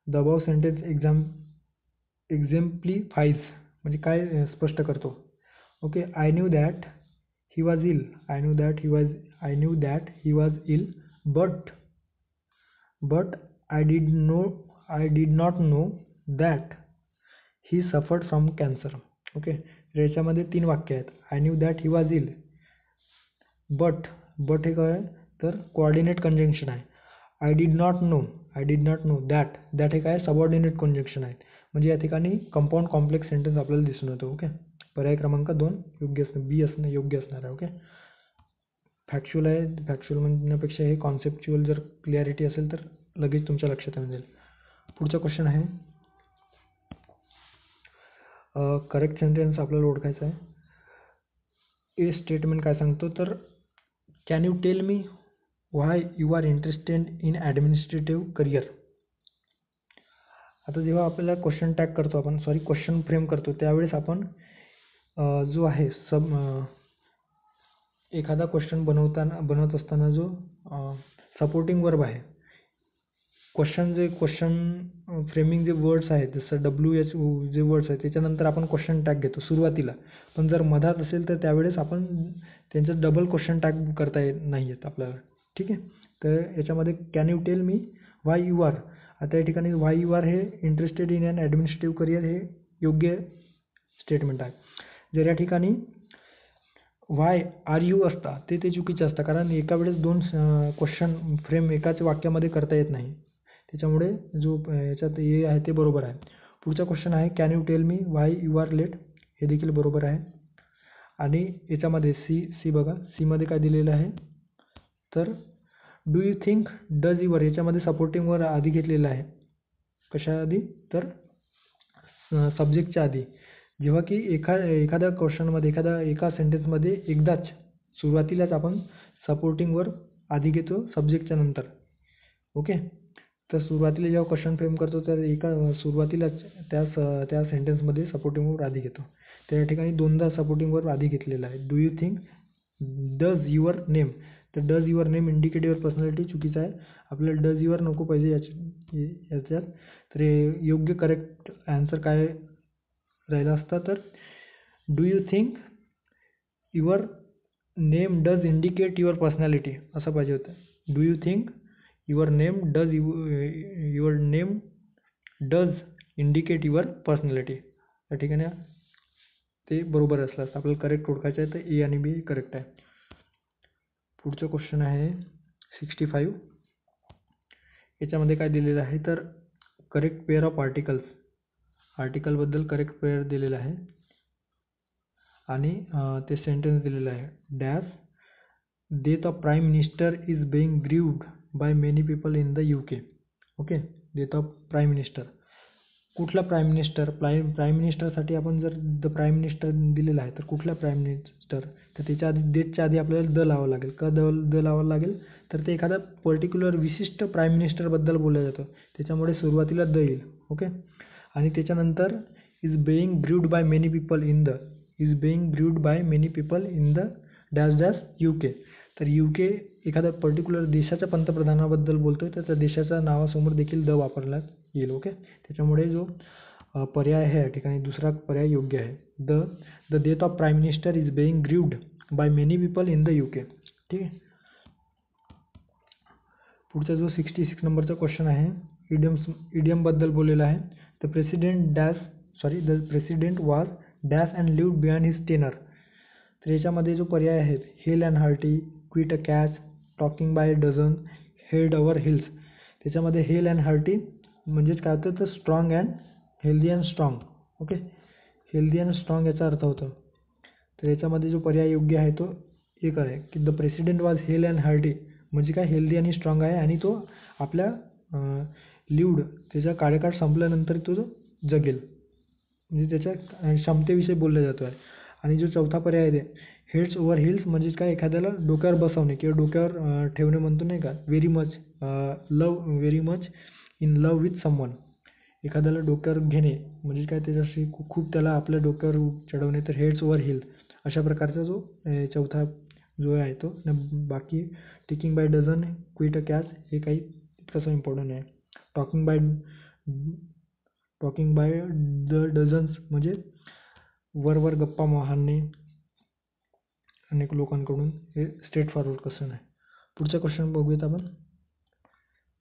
द अबाव सेंटेन्स एक्झेम्प्लिफाईज, म्हणजे काय स्पष्ट करतो. Okay, I knew that he was ill. I knew that he was ill, but I did not know that he suffered from cancer. Okay, याच्यामध्ये 3 वाक्य आहेत. I knew that he was ill, but हे काय तर कोऑर्डिनेट कंजंक्शन आहे. I did not know that हे काय सबऑर्डिनेट कंजंक्शन आहे, म्हणजे या ठिकाणी कंपाऊंड कॉम्प्लेक्स सेंटेन्स आपल्याला दिसून येतो. ओके, पर्याय क्रमांक 2 योग्य बी असणं योग्य असणार आहे. ओके, फॅक्च्युअल आहे. फॅक्च्युअल म्हणण्यापेक्षा हे कॉन्सेप्च्युअल जर क्लिअरिटी असेल तर लगेच तुमच्या लक्षात येऊन जाईल. पुढचा क्वेश्चन आहे करेक्ट सेंटेन्स आपल्याला ओळखायचं आहे. ए स्टेटमेंट काय सांगतो तर can you tell me why you are interested in administrative career. आता जेव्हा आपल्याला क्वेश्चन टॅग करतो आपण, क्वेश्चन फ्रेम करतो, त्यावेळेस आपण जो आहे एखादा क्वेश्चन बनवत असताना जो सपोर्टिंग वर्ब आहे, क्वेश्चन फ्रेमिंग जे वर्ड्स आहेत, जसं WH जे वर्ड्स आहेत त्याच्यानंतर आपण क्वेश्चन टॅग घेतो सुरुवातीला. पण जर मधात असेल तर त्यावेळेस आपण त्यांचं डबल क्वेश्चन टॅग करता येत नाही आहेत आपल्याला. ठीक आहे, तर याच्यामध्ये can you tell me why you are. आता या ठिकाणी व्हाय यू आर हे interested in an administrative career हे योग्य स्टेटमेंट आहे. जर या ठिकाणी व्हाय आर यू असता ते चुकीचं असतं, कारण एका वेळेस 2 क्वेश्चन फ्रेम एकाच वाक्यामध्ये करता येत नाही. त्याच्यामुळे जो याच्यात ए आहे ते बरोबर आहे. पुढचा क्वेश्चन आहे can you tell me why you are late, हे देखील बरोबर आहे. आणि याच्यामध्ये सी बघा, सीमध्ये काय दिलेलं आहे तर do you think does your, याच्यामध्ये सपोर्टिंग वर आधी घेतलेलं आहे. कशा आधी तर सब्जेक्टच्या आधी. जेव्हा की एखाद्या क्वेश्चनमध्ये एका सेंटेन्समध्ये एकदाच सुरुवातीलाच आपण सपोर्टिंग वर आधी घेतो सब्जेक्टच्या नंतर. ओके, तर सुरुवातीला जेव्हा क्वेश्चन फ्रेम करतो तर सुरुवातीलाच त्या सेंटेन्समध्ये सपोर्टिंग वर आधी घेतो. तर या ठिकाणी 2दा सपोर्टिंग वर आधी घेतलेला आहे. Do you think does your name, तर does your name indicative personality चुकीचं आहे. आपल्याला डज युअर नको पाहिजे याच्यात. तर योग्य करेक्ट आन्सर काय राहिला असता तर do you think your name does indicate your personality असं पाहिजे होतं. Do you think your name does indicate your personality, या ठिकाणी ते बरोबर असलं असतं. आपल्याला करेक्ट ओळखायचं आहे, तर ए आणि बी करेक्ट आहे. पुढचं क्वेश्चन आहे 65. याच्यामध्ये काय दिलेलं आहे तर करेक्ट पेअर ऑफ आर्टिकलबद्दल करेक्ट पेअर दिलेलं आहे, आणि ते सेंटेन्स दिलेलं आहे. Dash death of prime minister is being grieved by many people in the UK. Okay, death of prime minister, कुठला प्राईम मिनिस्टर. प्राईम मिनिस्टरसाठी आपण जर द प्राईम मिनिस्टर दिलेलं आहे तर कुठला प्राईम मिनिस्टर, तर त्याच्या आधी डेटच्या आधी आपल्याला द लावावं लागेल. का द लावावं लागेल तर ते एखादा पर्टिक्युलर विशिष्ट प्राईम मिनिस्टरबद्दल बोललं जातं, त्याच्यामुळे सुरुवातीला द येईल. ओके, आणि त्याच्यानंतर is being grieved by many people in the dash UK. तर UK एखाद्या पर्टिक्युलर देशाच्या पंतप्रधानाबद्दल बोलतोय तर त्या देशाच्या नावासमोर देखील द वापरला येईल. ओके, त्याच्यामुळे जो पर्याय आहे या ठिकाणी दुसरा पर्याय योग्य आहे. The death of prime minister is being grieved by many people in the UK. ठीक आहे. पुढचा जो 66 नंबरचा क्वेश्चन आहे इडियमबद्दल बोललेला आहे. The president was dash and lived behind his tenor. तर याच्यामध्ये जो पर्याय आहेत hale and hearty, quit a catch, talking by dozen, head over heels. त्याच्यामध्ये हेल अँड हार्टी म्हणजेच काय होतं तर strong and healthy and strong. Okay, healthy and strong याचा अर्थ होतो. तर याच्यामध्ये जो पर्याय योग्य आहे तो एक आहे की the president was Hale and hearty म्हणजे काय हेल्दी आणि स्ट्रॉंग आहे आणि तो आपल्या लिव्ड त्याचा कार्यकाळ संपल्यानंतर तो जगेल म्हणजे त्याच्या क्षमतेविषयी बोललं जातो आहे. आणि जो चौथा पर्याय आहे ते हेड्स ओव्हर हिल्स म्हणजेच काय एखाद्याला डोक्यावर बसवणे किंवा डोक्यावर ठेवणे म्हणतो नाही का, very much in love with someone. एखाद्याला डोक्यावर घेणे म्हणजे काय त्याच्याशी खूप त्याला आपल्या डोक्यावर चढवणे तर हेड्स ओव्हर हिल अशा प्रकारचा जो चौथा जो आहे तो. बाकी taking by dozen, quit a catch हे काही तितकंसं इम्पॉर्टंट आहे. टॉकिंग बाय द डझन्स म्हणजे वर गप्पा हाणणे अनेक लोकांकडून हे स्ट्रेट फॉरवर्ड क्वेश्चन आहे. पुढचा क्वेश्चन बघूयात आपण.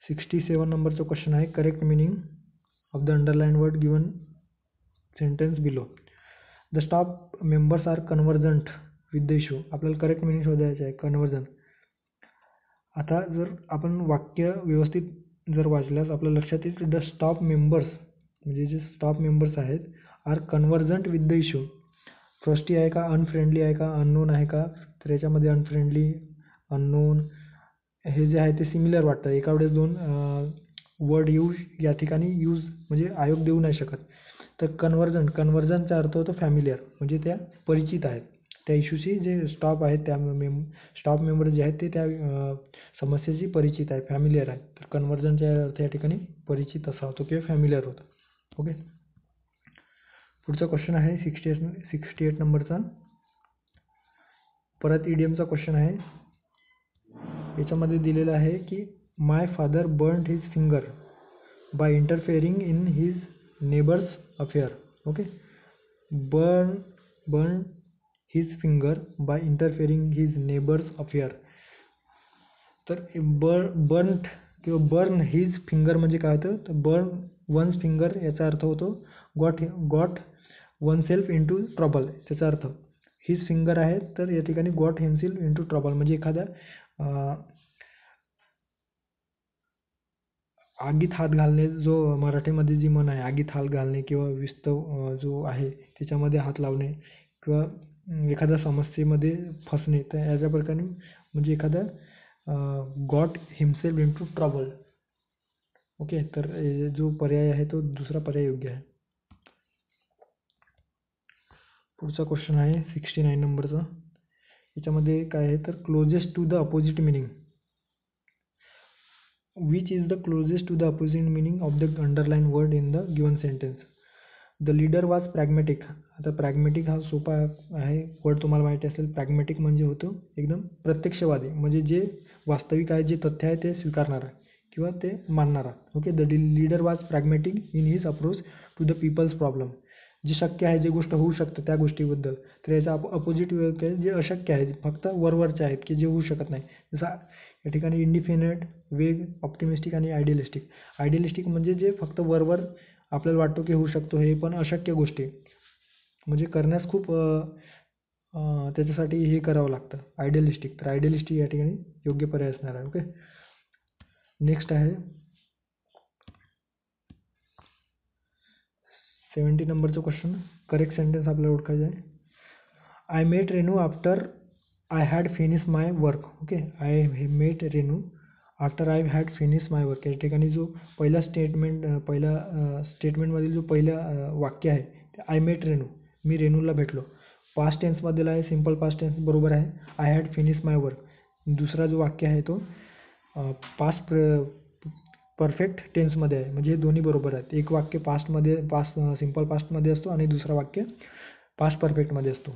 67 नंबरचा क्वेश्चन आहे correct meaning of the underline word given sentence below. The staff members are convergent with the issue. आपल्याला करेक्ट मिनिंग शोधायचे आहे कन्वर्जन. आता जर आपण वाक्य व्यवस्थित जर वाचल्यास आपल्या लक्षात येईल की द स्टाफ मेंबर्स म्हणजे जे स्टाफ मेंबर्स आहेत are convergent with the issue. Trustee आहे का, अनफ्रेंडली आहे का, अननोन आहे का. तर याच्यामध्ये अनफ्रेंडली, अननोन हे जे आहे ते सिमिलर वाटतं. एका वेळेस दोन वर्ड या ठिकाणी यूज म्हणजे आयोग देऊ नाही शकत. तर कन्वर्जनचा अर्थ होतो फॅमिलियर म्हणजे त्या परिचित आहेत त्या इशूशी. जे स्टाफ आहेत त्या स्टाफ मेंबर जे आहेत ते त्या समस्येशी परिचित आहे, फॅमिलियर आहे. तर कन्वर्जनचा अर्थ या ठिकाणी परिचित असा होतो किंवा फॅमिलियर होतो. ओके, पुढचा क्वेश्चन आहे 68 नंबरचा. परत इडियमचा क्वेश्चन आहे. याच्यामध्ये दिलेलं आहे की my father burned his finger by interfering in his neighbours affair. Okay, burn his finger by interfering his neighbours affair. तर बर्न्ड किंवा बर्न हिज फिंगर म्हणजे काय होतं तर बर्न वन्स फिंगर याचा अर्थ होतो got one self in to trouble. त्याचा अर्थ हिज फिंगर आहे तर या ठिकाणी got himself in to trouble म्हणजे एखाद्या आगीत हात घालणे जो मराठीमध्ये जी म्हण आहे आगीत हात घालणे किंवा विस्तव जो आहे त्याच्यामध्ये हात लावणे किंवा एखाद्या समस्येमध्ये फसणे. तर याच्या प्रकारे म्हणजे एखादा got himself in to trouble. Okay, तर जो पर्याय आहे तो दुसरा पर्याय योग्य आहे. पुढचा क्वेश्चन आहे 69 नंबरचा. याच्यामध्ये काय आहे तर closest to the opposite meaning. Which is the closest to the opposite meaning of the underline word in the given sentence. The leader was pragmatic. आता प्रॅग्मॅटिक हा सोपा आहे वर्ड, तुम्हाला माहिती असेल. प्रॅग्मॅटिक म्हणजे होतो एकदम प्रत्यक्षवादी म्हणजे जे वास्तविक आहे, जे तथ्य आहे ते स्वीकारणारा किंवा ते मानणारा. Okay, the leader was pragmatic in his approach to the people's problem. जे शक्य आहे, जे गोष्ट होऊ शकतं त्या गोष्टीबद्दल. तर याचा अपोजिट जे अशक्य आहे, फक्त वरवरचे आहेत की जे होऊ शकत नाही. जसं या ठिकाणी इंडिफिनिट, वेग, ऑप्टिमिस्टिक आणि आयडियलिस्टिक. आयडियलिस्टिक म्हणजे जे फक्त वरवर आपल्याला वाटतो की होऊ शकतो, हे पण अशक्य गोष्टी म्हणजे करण्यास खूप त्याच्यासाठी हे करावं लागतं आयडियलिस्टिक. तर आयडियलिस्टिक या ठिकाणी योग्य पर्याय असणार आहे. ओके, नेक्स्ट आहे 70 नंबरचं क्वेश्चन. करेक्ट सेंटेन्स आपल्याला ओळखायचं आहे. I met Renu after I had finish my work. Okay, I met Renu after I had finish my work. या ठिकाणी जो पहिला स्टेटमेंटमधील जो पहिलं वाक्य आहे ते आय मेट रेनू, मी रेनूला भेटलो. पास्ट टेन्समधील आहे, सिम्पल पास्ट टेन्स बरोबर आहे. I had finish my work. दुसरा जो वाक्य आहे तो पास्ट परफेक्ट टेन्समध्ये आहे म्हणजे हे दोन्ही बरोबर आहेत. एक वाक्य सिम्पल पास्टमध्ये असतो आणि दुसरा वाक्य पास्ट परफेक्टमध्ये असतो.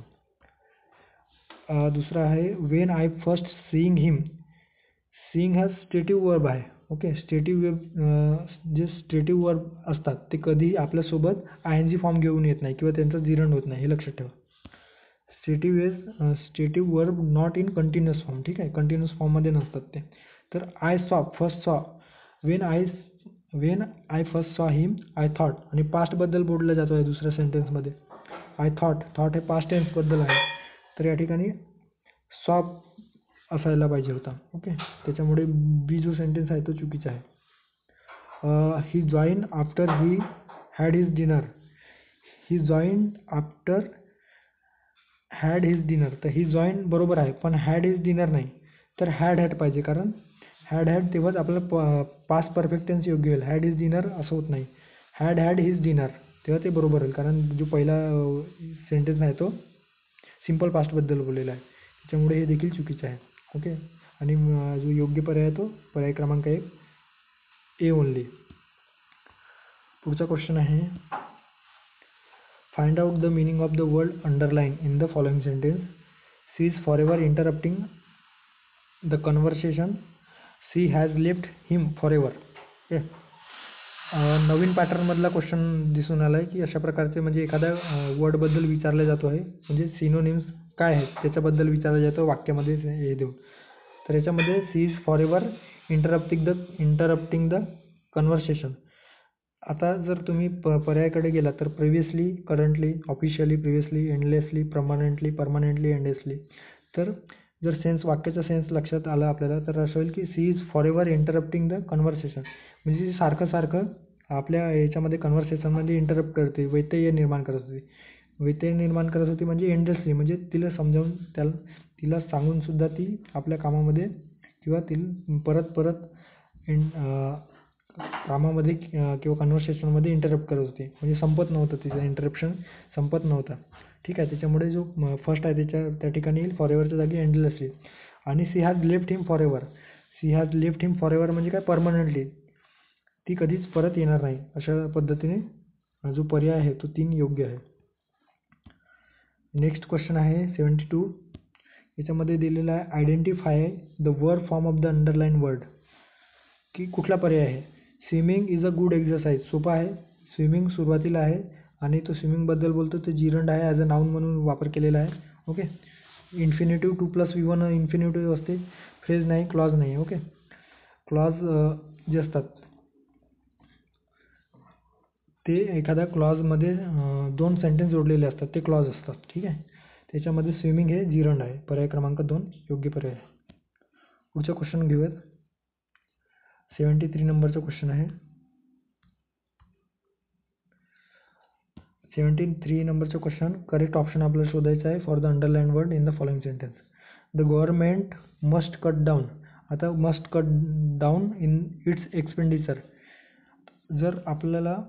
दुसरा आहे when I first seeing him. Seeing हा स्टेटिव्ह वर्ब आहे. ओके, स्टेटिव्ह जे स्टेटिव्ह वर्ब असतात ते कधी आपल्यासोबत ING फॉर्म घेऊन येत नाही किंवा त्यांचं जिरण होत नाही, हे लक्षात ठेवा. Stative verb not in continuous form. ठीक आहे, कंटिन्युअस फॉर्ममध्ये नसतात ते. तर आय सॉ, फर्स्ट सॉ, वेन आय फर्स्ट सॉ हिम आय थॉट, आणि पास्टबद्दल बोललं जातो आहे दुसऱ्या सेंटेन्समध्ये. आय थॉट हे पास्ट टेन्सबद्दल आहे, तर या ठिकाणी सॉ असायला पाहिजे होता. ओके, त्याच्यामुळे बी जो सेंटेन्स आहे तो चुकीचा आहे. He join after he had his dinner. He join after had his dinner, तर ही जॉईन बरोबर आहे, पण हॅड हिज डिनर नाही, तर हॅड पाहिजे, कारण हॅड तेव्हाच आपल्याला पास्ट परफेक्ट टेन्स योग्य होईल. हॅड हिज डिनर असं होत नाही. हॅड हिज डिनर, तेव्हा ते बरोबर होईल, कारण जो पहिला सेंटेन्स आहे तो सिम्पल पास्टबद्दल बोललेला आहे, त्याच्यामुळे हे देखील चुकीचं आहे. ओके, आणि जो योग्य पर्याय आहे तो पर्याय क्रमांक 1 ए ओनली. पुढचा क्वेश्चन आहे, find out the meaning of the word underline in the following sentence. She is for ever interrupting the conversation. She has left him for ever. Okay, नवीन पॅटर्नमधला क्वेश्चन दिसून आला आहे की अशा प्रकारचे म्हणजे एखाद्या वर्डबद्दल विचारलं जातो आहे, म्हणजे सिनोनिम्स काय आहेत त्याच्याबद्दल विचारलं जातं वाक्यामध्ये हे देऊन. तर याच्यामध्ये she is for ever interrupting the conversation. आता जर तुम्ही पर्यायाकडे गेला तर previously, currently, officially, previously, endlessly, permanently, endlessly. तर जर वाक्याचा सेन्स लक्षात आला आपल्याला तर असं होईल की she is for ever interrupting the conversation, म्हणजे ती सारखं आपल्या याच्यामध्ये कन्व्हर्सेशनमध्ये इंटरप्ट करते, व्यत्यय निर्माण करत होती म्हणजे एंडलेसली, म्हणजे तिला समजावून तिला सांगूनसुद्धा ती आपल्या कामामध्ये किंवा परत कामामध्ये किंवा कन्व्हर्सेशनमध्ये इंटरप्ट करत होती, म्हणजे संपत नव्हतं, तिचं इंटरप्शन संपत नव्हतं. ठीक आहे, त्याच्यामुळे जो फर्स्ट आहे त्या ठिकाणी येईल फॉर एव्हरच्या जागी एंडलेसली. आणि she has left him for ever. She has left him for ever म्हणजे काय, परमनंटली, ती कधीच परत येणार नाही. अशा पद्धतीने जो पर्याय आहे तो 3 योग्य आहे. नेक्स्ट क्वेश्चन आहे 72. याच्यामध्ये दिलेला आहे identify the verb form of the underline word, की कुठला पर्याय आहे. Swimming is a good exercise. सोपा आहे. स्विमिंग सुरुवातीला आहे आणि तो स्विमिंगबद्दल बोलतो, ते जिरंड आहे, ॲज अ नाऊन म्हणून वापर केलेला आहे. ओके, इन्फिनिटिव्ह 2+V1 इन्फिनिटिव्ह असते, फ्रेज नाही, क्लॉज नाही. ओके, क्लॉज जे असतात ते एखाद्या क्लॉजमध्ये 2 सेंटेन्स जोडलेले असतात, ते क्लॉज असतात. ठीक आहे, त्याच्यामध्ये स्विमिंग हे जिरंड आहे. पर्याय क्रमांक 2 योग्य पर्याय आहे. पुढचा क्वेश्चन घेऊयात. 73 नंबरचा क्वेश्चन आहे. 73 नंबरचा क्वेश्चन, करेक्ट ऑप्शन आपल्याला शोधायचा आहे for the underline word in the following sentence. The government must cut down. आता must cut down in its expenditure. जर आपल्याला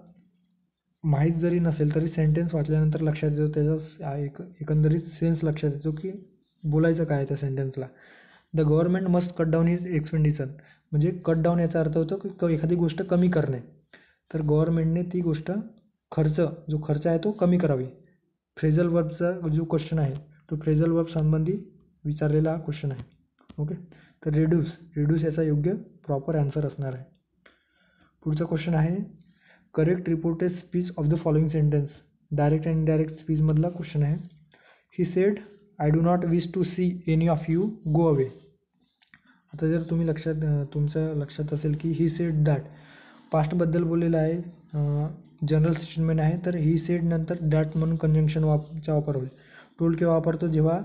माहीत जरी नसेल तरी सेंटेन्स वाचल्यानंतर लक्षात येतो, त्याचा एकंदरीत सेन्स लक्षात येतो की बोलायचं काय त्या सेंटेन्सला. The government must cut down his expenditure, म्हणजे कट डाऊन याचा अर्थ होतो की एखादी गोष्ट कमी करणे. तर गव्हर्नमेंटने ती गोष्ट जो खर्च आहे तो कमी करावी. फ्रेझल वर्बचा जो क्वेश्चन आहे तो फ्रेझल वर्ब संबंधी विचारलेला हा क्वेश्चन आहे. ओके, तर रिड्यूस याचा योग्य प्रॉपर आन्सर असणार आहे. पुढचा क्वेश्चन आहे, correct reported speech of the following sentence. Direct and indirect स्पीचमधला क्वेश्चन आहे. He said I do not wish to see any of you go away. आता जर तुमच्या लक्षात असेल की ही सेड दॅट पास्टबद्दल बोललेलं आहे, जनरल स्टेटमेंट आहे, तर ही सेड नंतर दॅट म्हणून कंजंक्शन चा वापर होईल. टोल्ड केव्हा वापरतो, जेव्हा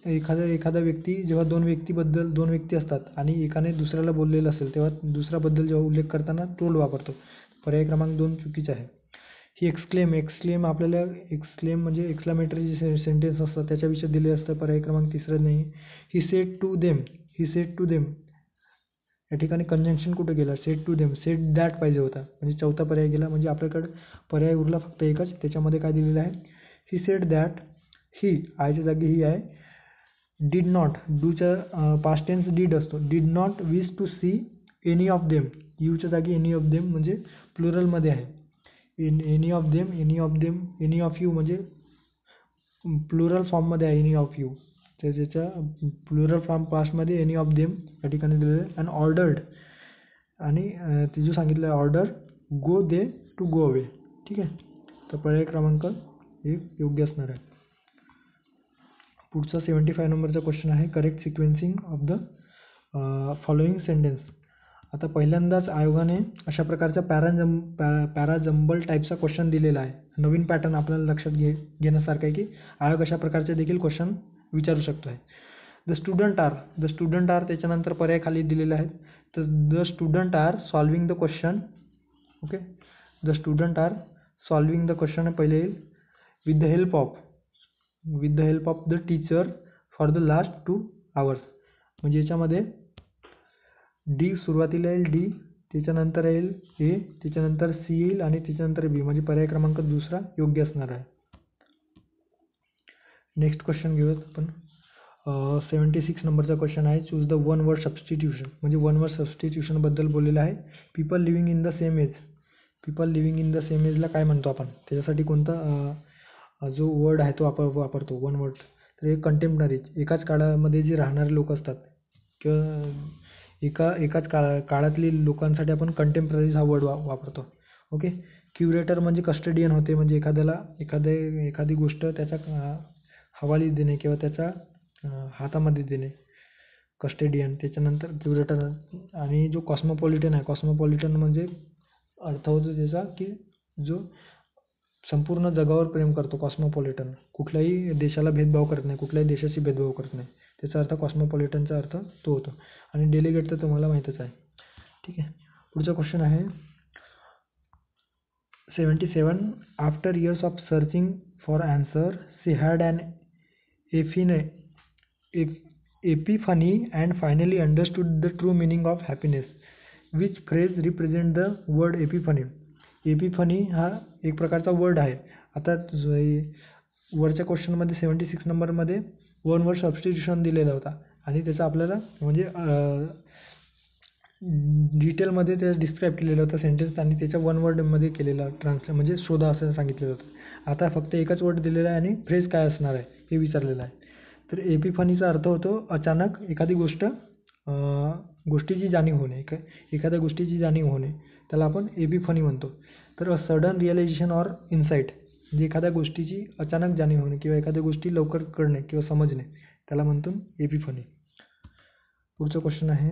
एखादा व्यक्ती, जेव्हा दोन व्यक्ती असतात आणि एकाने दुसऱ्याला बोललेलं असेल तेव्हा दुसऱ्याबद्दल जेव्हा उल्लेख करताना टोल्ड वापरतो. पर्याय क्रमांक 2 चुकीचा आहे. ही एक्सक्लेम आपल्याला म्हणजे एक्सक्लामेटरी जे सेंटेन्स असतात त्याच्याविषयी दिले असतं. पर्याय क्रमांक 3 नाही. ही सेड टू देम, या ठिकाणी कंजंक्शन कुठे गेला, said to them, said that पाहिजे होता, म्हणजे चौथा पर्याय गेला. म्हणजे आपल्याकडे पर्याय उरला फक्त एकच. त्याच्यामध्ये काय दिलेलं आहे, ही सेड दॅट, ही आयच्या जागी ही आहे. डिड नॉट, डूच्या पास्ट टेन्स डिड असतो, did not wish to see any of them, यूच्या जागी एनी ऑफ देम म्हणजे प्लुरलमध्ये आहे. Any of them, any of you म्हणजे प्लुरल फॉर्ममध्ये आहे एनी ऑफ यू, तर त्याच्या प्लुरल फॉर्म पास्टमध्ये एनी ऑफ देम या ठिकाणी दिलेलं आहे. अँड ऑर्डर्ड आणि ते जो सांगितलं आहे order go they to go away. ठीक आहे, तर पर्याय क्रमांक 1 योग्य असणार आहे. पुढचा 75 नंबरचा क्वेश्चन आहे correct sequencing of the following sentence. आता पहिल्यांदाच आयोगाने अशा प्रकारचा पॅराजंबल टाईपचा क्वेश्चन दिलेला आहे. नवीन पॅटर्न आपल्याला लक्षात घेण्यासारखं आहे की आयोग अशा प्रकारचे देखील क्वेश्चन विचारू शकतो आहे. द स्टुडंट आर त्याच्यानंतर पर्याय खाली दिलेले आहेत. तर the student are solving the question. Okay, the student are solving the question पहिले येईल with the help of the teacher for the last 2 hours. म्हणजे याच्यामध्ये डी सुरुवातीला येईल, डी त्याच्यानंतर येईल ए, त्याच्यानंतर सी येईल आणि त्याच्यानंतर बी, म्हणजे पर्याय क्रमांक 2 योग्य असणार आहे. नेक्स्ट क्वेश्चन घेऊयात आपण. 76 नंबरचा क्वेश्चन आहे choose the one word substitution. म्हणजे वन वर्ड सबस्टिट्यूशनबद्दल बोललेलं आहे. People living in the same एजला काय म्हणतो आपण, त्याच्यासाठी कोणता जो वर्ड आहे तो वापरतो वन वर्ड. तर हे कंटेम्पररीज, एकाच काळामध्ये जे राहणारे लोक असतात किंवा एकाच काळातली लोकांसाठी आपण कंटेम्पररीज हा वर्ड वापरतो. ओके, क्युरेटर म्हणजे कस्टडियन होते, म्हणजे एखादी गोष्ट त्याच्या हवाली देणे किंवा त्याच्या हातामध्ये देणे, कस्टडियन. त्याच्यानंतर क्युरेटर. आणि जो कॉस्मोपॉलिटन म्हणजे अर्थ होतो त्याचा की जो संपूर्ण जगावर प्रेम करतो. कॉस्मोपॉलिटन कुठल्याही देशाला भेदभाव करत नाही, कुठल्याही देशाशी भेदभाव करत नाही, त्याचा अर्थ कॉस्मोपॉलिटनचा अर्थ तो होतो. आणि डेलिगेट तर तुम्हाला माहीतच आहे. ठीक आहे, पुढचा क्वेश्चन आहे 77. After years of searching for answer she had an epiphany and finally understood the true meaning of happiness. Which phrase represent the word epiphany? Epiphany हा एक प्रकारचा वर्ड आहे. आता वरच्या क्वेश्चनमध्ये 76 नंबरमध्ये वन वर्ड सबस्टिट्यूशन दिलेला होता आणि त्याचा आपल्याला म्हणजे डिटेलमध्ये ते डिस्क्राईब केलेलं होतं सेंटेन्स आणि त्याच्या वन वर्डमध्ये केलेला म्हणजे शोधा असं सांगितलेलं होतं. आता फक्त एकच वर्ड दिलेला आहे आणि फ्रेज काय असणार आहे हे विचारलेलं आहे. तर एपिफनीचा अर्थ होतो अचानक एखादी गोष्टीची जाणीव होणे, एखाद्या गोष्टीची जाणीव होणे, त्याला आपण एपिफनी म्हणतो. तर a sudden realisation or insight म्हणजे एखाद्या गोष्टीची अचानक जाणीव होणे किंवा एखाद्या गोष्टी लवकर कळणे किंवा समजणे, त्याला म्हणतो एपिफनी. पुढचा क्वेश्चन आहे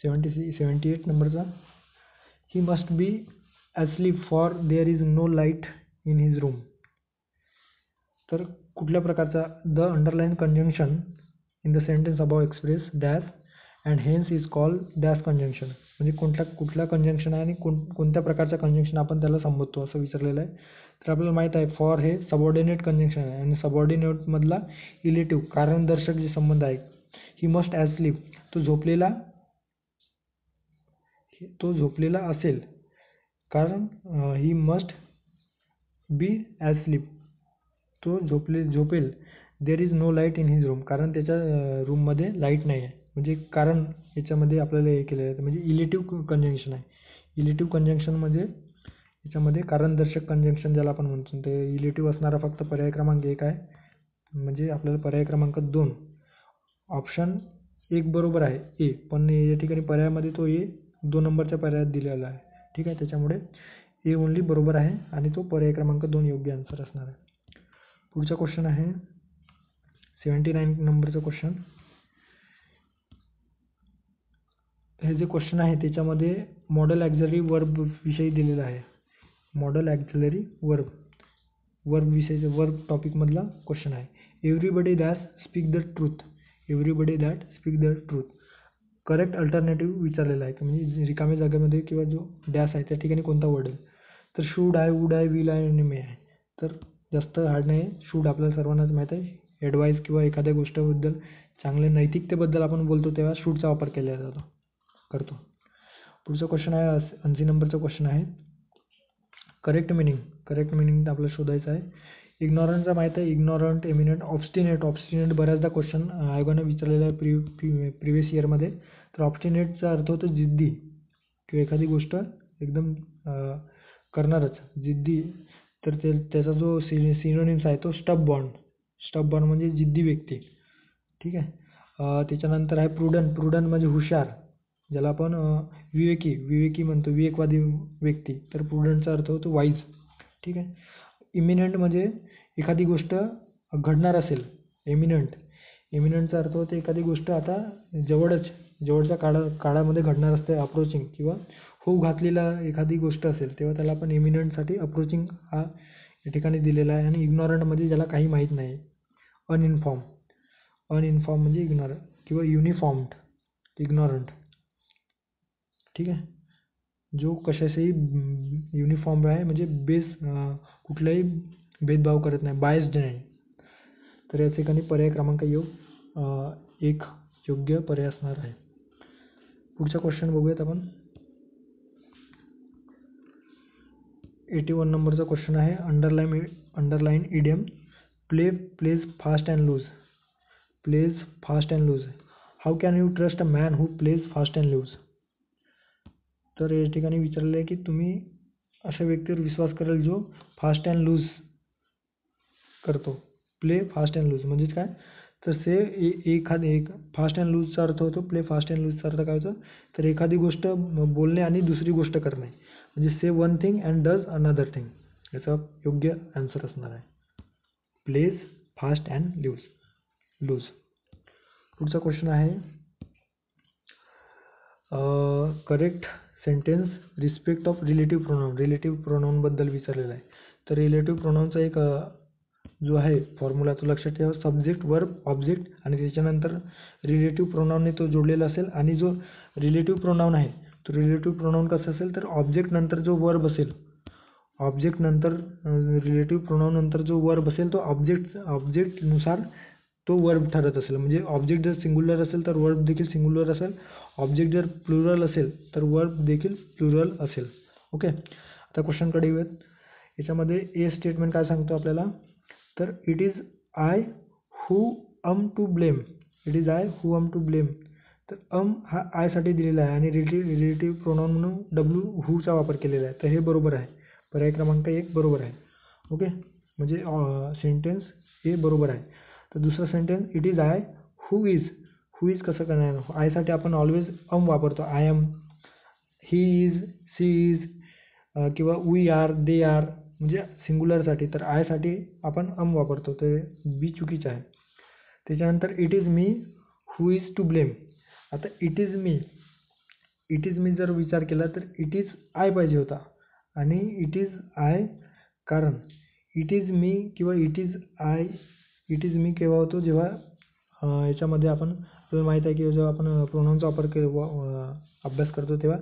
78 नंबरचा. He must be asleep for there is no light in his room. तर कुठल्या प्रकारचा the underline conjunction in the sentence above express dash and hence is called dash conjunction. म्हणजे कुठला कंजंक्शन आहे आणि कोणत्या प्रकारचं कंजंक्शन आपण त्याला संबोधतो असं विचारलेलं आहे. तर आपल्याला माहीत आहे फॉर हे सबऑर्डिनेट कंजंक्शन आहे आणि सबऑर्डिनेटमधला इलेटिव्ह कारणदर्शक जे संबंध आहे. ही मस्ट ॲज स्लीप तो झोपलेला असेल, कारण he must be asleep तो झोपेल. There is no light in his room कारण त्याच्या रूममध्ये लाईट नाही आहे. म्हणजे कारण याच्यामध्ये आपल्याला हे केलेलं आहे म्हणजे इलेटिव्ह कंजंक्शन आहे. इलेटिव्ह कंजंक्शन म्हणजे याच्यामध्ये कारणदर्शक कंजंक्शन ज्याला आपण म्हणतो ते इलेटिव्ह असणारा फक्त पर्याय क्रमांक 1 आहे. म्हणजे आपल्याला पर्याय क्रमांक 2 ऑप्शन 1 बरोबर आहे ए, पण या ठिकाणी पर्यायामध्ये तो ए 2 नंबरच्या पर्यायात दिलेला आहे. ठीक आहे, त्याच्यामुळे ए ओनली बरोबर आहे आणि तो पर्याय क्रमांक 2 योग्य आन्सर असणार आहे. पुढचा क्वेश्चन आहे 79 नंबरचा क्वेश्चन. हे जे क्वेश्चन आहे त्याच्यामध्ये मॉडल ॲक्झिलरी वर्ब विषयी दिलेला आहे. मॉडल ॲक्झिलरी वर्ब विषयीचं वर्ब टॉपिकमधला क्वेश्चन आहे. Everybody that speak the truth. Correct alternative विचारलेला आहे म्हणजे रिकाम्या जागेमध्ये किंवा जो डॅश आहे त्या ठिकाणी कोणता वर्ड आहे. तर शूड आहे, वूड आहे, विल आहे आणि मे आहे. तर जास्त हार्ड नाही. शूड आपल्याला सर्वांनाच माहीत आहे. ॲडवाईस किंवा एखाद्या गोष्टीबद्दल चांगल्या नैतिकतेबद्दल आपण बोलतो तेव्हा शूडचा वापर केला करतो. पुढचा क्वेश्चन आहे 80 नंबरचा क्वेश्चन आहे. करेक्ट मिनिंग आपल्याला शोधायचं आहे. इग्नॉरंटचा माहीत आहे. इग्नॉरंट, एमिनंट, ऑब्स्टिनेट बऱ्याचदा क्वेश्चन आयोगाने विचारलेला आहे प्रिव्हियस इयरमध्ये. तर ऑब्स्टिनेटचा अर्थ होतो जिद्दी किंवा एखादी गोष्ट एकदम करणारच, जिद्दी तर त्याचा जो सिनोनिम्स आहे तो स्टब बॉन्ड म्हणजे जिद्दी व्यक्ती. ठीक आहे. त्याच्यानंतर आहे प्रुडंट म्हणजे हुशार, ज्याला आपण विवेकी म्हणतो, विवेकवादी व्यक्ती. तर प्रुडंटचा अर्थ होतो वाईज. ठीक आहे. इमिनंट म्हणजे एखादी गोष्ट घडणार असेल. एमिनंटचा अर्थ होतो एखादी गोष्ट आता जवळच्या काळामध्ये घडणार असते, अप्रोचिंग किंवा होऊ घातलेला एखादी गोष्ट असेल तेव्हा त्याला आपण एमिनंटसाठी अप्रोचिंग हा या ठिकाणी दिलेला आहे. आणि इग्नॉरंट म्हणजे ज्याला काही माहीत नाही. अनइन्फॉर्म म्हणजे इग्नॉरंट किंवा युनिफॉर्म्ड, इग्नॉरंट. ठीक आहे. जो कशाचाही युनिफॉर्म आहे म्हणजे कुठलाही भेदभाव करत नाही, बायस्ड नाही. तर या ठिकाणी पर्याय क्रमांक 1 योग्य पर्याय असणार आहे. पुढचा क्वेश्चन बघूयात आपण. 81 नंबरचा क्वेश्चन आहे. Underline idiom plays fast and loose. How can you trust a man who plays fast and loose. तर या ठिकाणी विचारलेलं आहे की तुम्ही अशा व्यक्तीवर विश्वास कराल जो फास्ट अँड लूज करतो. प्ले फास्ट अँड लूज म्हणजेच काय, तर फास्ट अँड लूजचा अर्थ होतो, प्ले फास्ट अँड लूजचा अर्थ काय होतो, तर एखादी गोष्ट बोलणे आणि दुसरी गोष्ट करणे, म्हणजे say one thing and does another thing. याचा योग्य आन्सर असणार आहे प्लेज फास्ट अँड लूज. पुढचा क्वेश्चन आहे correct sentence respect of relative प्रोनाऊनबद्दल विचारलेला आहे. तर रिलेटिव्ह प्रोनाऊनचा एक जो आहे फॉर्म्युला तो लक्षात ठेवा. सब्जेक्ट, वर्ब, ऑब्जेक्ट आणि त्याच्यानंतर रिलेटिव्ह प्रोनाऊनने तो जोडलेला असेल. आणि जो रिलेटिव्ह प्रोनाऊन आहे तो रिलेटिव्ह प्रोनाऊन कसं असेल, तर ऑब्जेक्ट नंतर जो वर्ब असेल, रिलेटिव्ह प्रोनाऊन नंतर जो वर्ब असेल तो ऑब्जेक्टनुसार तो वर्ब ठरत असेल. म्हणजे ऑब्जेक्ट जर सिंग्युलर असेल तर वर्ब देखील सिंग्युलर असेल. ऑब्जेक्ट जर प्लुरल असेल तर वर्ब देखील प्लुरल असेल. ओके. आता क्वेश्चनकडे येऊयात. याच्यामध्ये ए स्टेटमेंट काय सांगतो आपल्याला, तर it is I who am to blame. तर हा आयसाठी दिलेला आहे आणि रिलेटिव्ह प्रोनाऊन म्हणून डब्ल्यू हूचा वापर केलेला आहे. तर हे बरोबर आहे. पर्याय क्रमांक 1 बरोबर आहे. ओके. म्हणजे सेंटेन्स हे बरोबर आहे. तर दुसरा sentence it is I who is कसं करणार, आयसाठी आपण ऑलवेज वापरतो. I am, he is, she is किंवा वी आर, दे आर म्हणजे सिंग्युलरसाठी. तर आयसाठी आपण वापरतो, तर बी चुकीचं आहे. त्याच्यानंतर it is me who is to blame. आता इट इज मी जर विचार केला तर इट इज आय पाहिजे होता आणि इट इज आय, कारण इट इज मी किंवा इट इज मी केव्हा होतो, जेव्हा याच्यामध्ये आपल्याला माहीत आहे की जेव्हा आपण प्रोनाऊनचा वापर अभ्यास करतो तेव्हा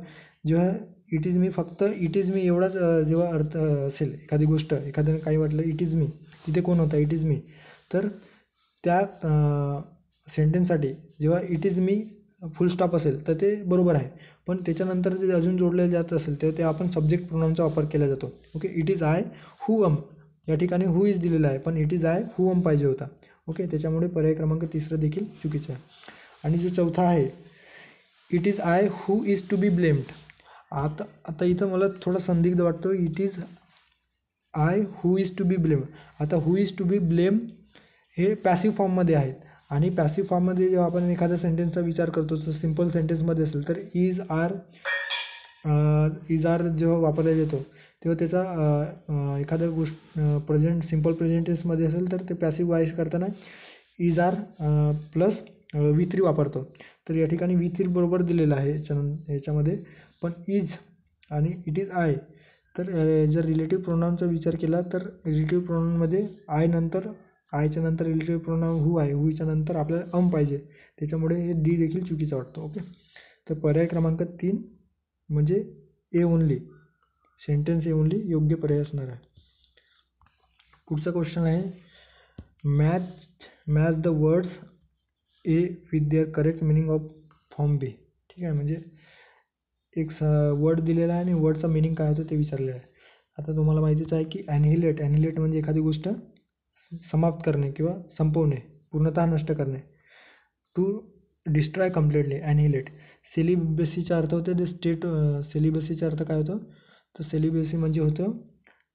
जेव्हा इट इज मी, फक्त इट इज मी एवढाच जेव्हा अर्थ असेल एखादी गोष्ट, एखाद्याने काही वाटलं इट इज मी, तिथे कोण होता, इट इज मी. तर त्या सेंटेन्ससाठी जेव्हा it is me full stop असेल तर ते बरोबर आहे. पण त्याच्यानंतर जे अजून जोडले जात असेल तर ते आपण सब्जेक्ट प्रोनाऊनचा वापर केला जातो. Okay. It is I who अम, या ठिकाणी हू इज दिलेला आहे पण इट इज आय हू अम पाहिजे होता. ओके. त्याच्यामुळे पर्याय क्रमांक 3 देखील चुकीचा आहे. आणि जो चौथा आहे it is I who is to be blamed. आता इथं मला थोडा संदिग्ध वाटतो. It is I who is to be blame. आता who is to be blame हे पॅसिव्ह फॉर्ममध्ये आहेत आणि पॅसिव्ह फॉर्ममध्ये जेव्हा आपण एखाद्या सेंटेन्सचा विचार करतो, तर सिम्पल सेंटेन्समध्ये असेल तर इज आर जेव्हा वापरला जातो तेव्हा त्याचा एखाद्या गोष्ट सिम्पल प्रेझेंट टेन्समध्ये असेल तर ते पॅसिव्ह वॉइस करताना इज आर प्लस V3 वापरतो. तर या ठिकाणी V3 बरोबर दिलेलं आहे याच्यामध्ये. पण इज आणि इट इज आय, तर जर रिलेटिव्ह प्रोनाऊनचा विचार केला तर रिलेटिव्ह प्रोनाऊनमध्ये आयच्या नंतर रिलेटिव्ह प्रोनाऊन हू आहे, हूच्या नंतर आपल्याला पाहिजे. त्याच्यामुळे हे डी देखील चुकीचं वाटतं. ओके. तर पर्याय क्रमांक 3 म्हणजे A only, sentence A only योग्य पर्याय असणार आहे. पुढचा क्वेश्चन आहे match the words A with their correct meaning of form B. ठीक आहे. म्हणजे एक वर्ड दिलेला आहे आणि वर्डचा मिनिंग काय होतं ते विचारलेलं आहे. आता तुम्हाला माहितीच आहे की ॲनिहिलेट म्हणजे एखादी गोष्ट समाप्त करणे किंवा संपवणे, पूर्णतः नष्ट करणे. To destroy completely, annihilate. सेलिबसीचा अर्थ होतो सेलिबसीचा अर्थ काय होतो, तर सेलिबसी म्हणजे होतं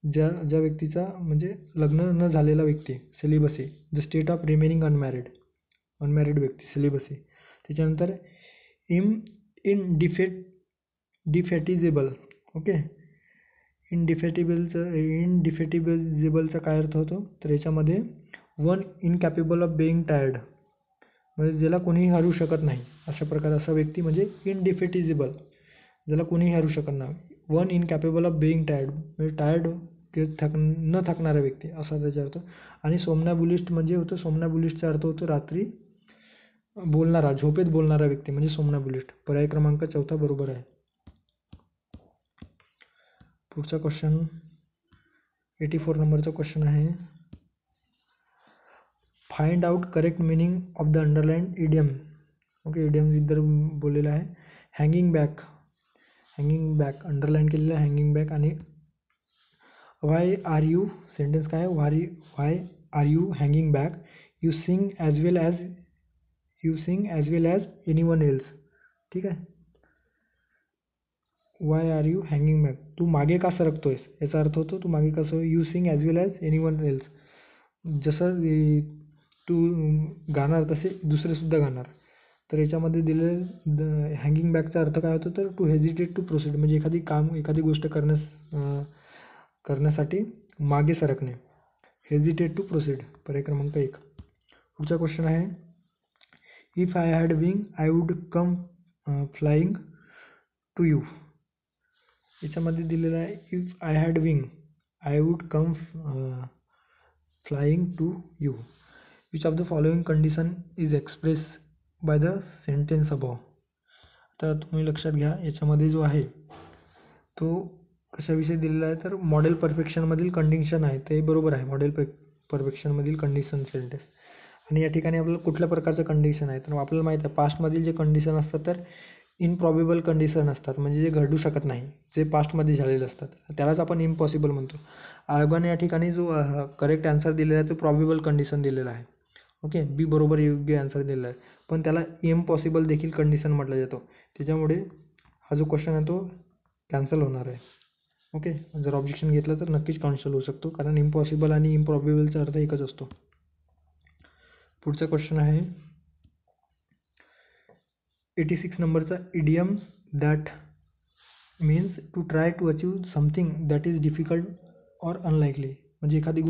ज्या व्यक्तीचा म्हणजे लग्न न झालेला व्यक्ती, celibacy. The state of remaining unmarried व्यक्ती, सेलिबसी. त्याच्यानंतर इनडिफेट डिफेटिजेबल. ओके. इनडिफेटिबलचा काय अर्थ होतो, तर याच्यामध्ये वन इनकॅपेबल ऑफ बेईंग टायर्ड, म्हणजे ज्याला कोणीही हरू शकत नाही अशा प्रकारे असा व्यक्ती म्हणजे इनडिफेटिजेबल, ज्याला कोणीही हरू शकत नाही. वन इनकॅपेबल ऑफ बेईंग टायर्ड म्हणजे टायर्ड न थकणारा व्यक्ती असा त्याचा अर्थ. आणि सोमनॅब्युलिस्ट म्हणजे होतं, सोमनॅब्युलिस्टचा अर्थ होतो रात्री बोलणारा, झोपेत बोलणारा व्यक्ती म्हणजे सोमनॅब्युलिस्ट. पर्याय क्रमांक 4 बरोबर आहे. पुढचा क्वेश्चन 84 नंबरचा क्वेश्चन आहे. Find out correct meaning of the underlined idiom. Okay, idiom इधर बोललेला आहे. हँगिंग बॅक अंडरलाईन केलेलं आहे हँगिंग बॅक. आणि वाय आर यू, सेंटेन्स काय आहे, why are you hanging back, you sing as well as anyone else. ठीक आहे. Why are you hanging back, तू मागे का सरकतोयस याचा अर्थ होतो तू मागे कसं. You sing as well as anyone else, जसं तू गाणार तसे दुसरेसुद्धा गाणार. तर याच्यामध्ये दिलेलं हँगिंग बॅकचा अर्थ काय होतो, तर टू हेजिटेट टू प्रोसीड, म्हणजे एखादी गोष्ट करण्यासाठी मागे सरकणे. हेजिटेट टू प्रोसीड, पर्याय क्रमांक 1. पुढचा क्वेश्चन आहे. If I had wing I would come flying to you. याच्यामध्ये दिलेलं आहे if I had wing I would come flying to you. Which of the following condition is express by the sentence above. तर तुम्ही लक्षात घ्या, याच्यामध्ये जो आहे तो कशाविषयी दिलेला आहे, तर मॉडेल परफेक्शनमधील कंडिशन आहे, ते बरोबर आहे. मॉडेल परफेक्शनमधील कंडिशन सेंटेन्स. आणि या ठिकाणी आपल्याला कुठल्या प्रकारचं कंडिशन आहे, तर आपल्याला माहीत आहे पास्टमधील जे कंडिशन असतात तर इनप्रॉबेबल कंडिशन असतात, म्हणजे जे घडू शकत नाही, जे पास्टमध्ये झालेले असतात त्यालाच आपण इम्पॉसिबल म्हणतो. आयोगाने या ठिकाणी जो करेक्ट आन्सर दिलेला आहे तो प्रॉबेबल कंडिशन दिलेला आहे. ओके, बी बरोबर योग्य आन्सर दिलेला आहे, पण त्याला इम्पॉसिबल देखील कंडिशन म्हटलं जातो. त्याच्यामुळे हा जो क्वेश्चन आहे तो कॅन्सल होणार आहे. ओके, जर ऑब्जेक्शन घेतलं तर नक्कीच कॅन्सल होऊ शकतो, कारण इम्पॉसिबल आणि इम्प्रॉबेबलचा अर्थ एकच असतो. पुढचा क्वेश्चन आहे 86 नंबरचा. Idiom that means to try to achieve something that is difficult or unlikely, म्हणजे एखादी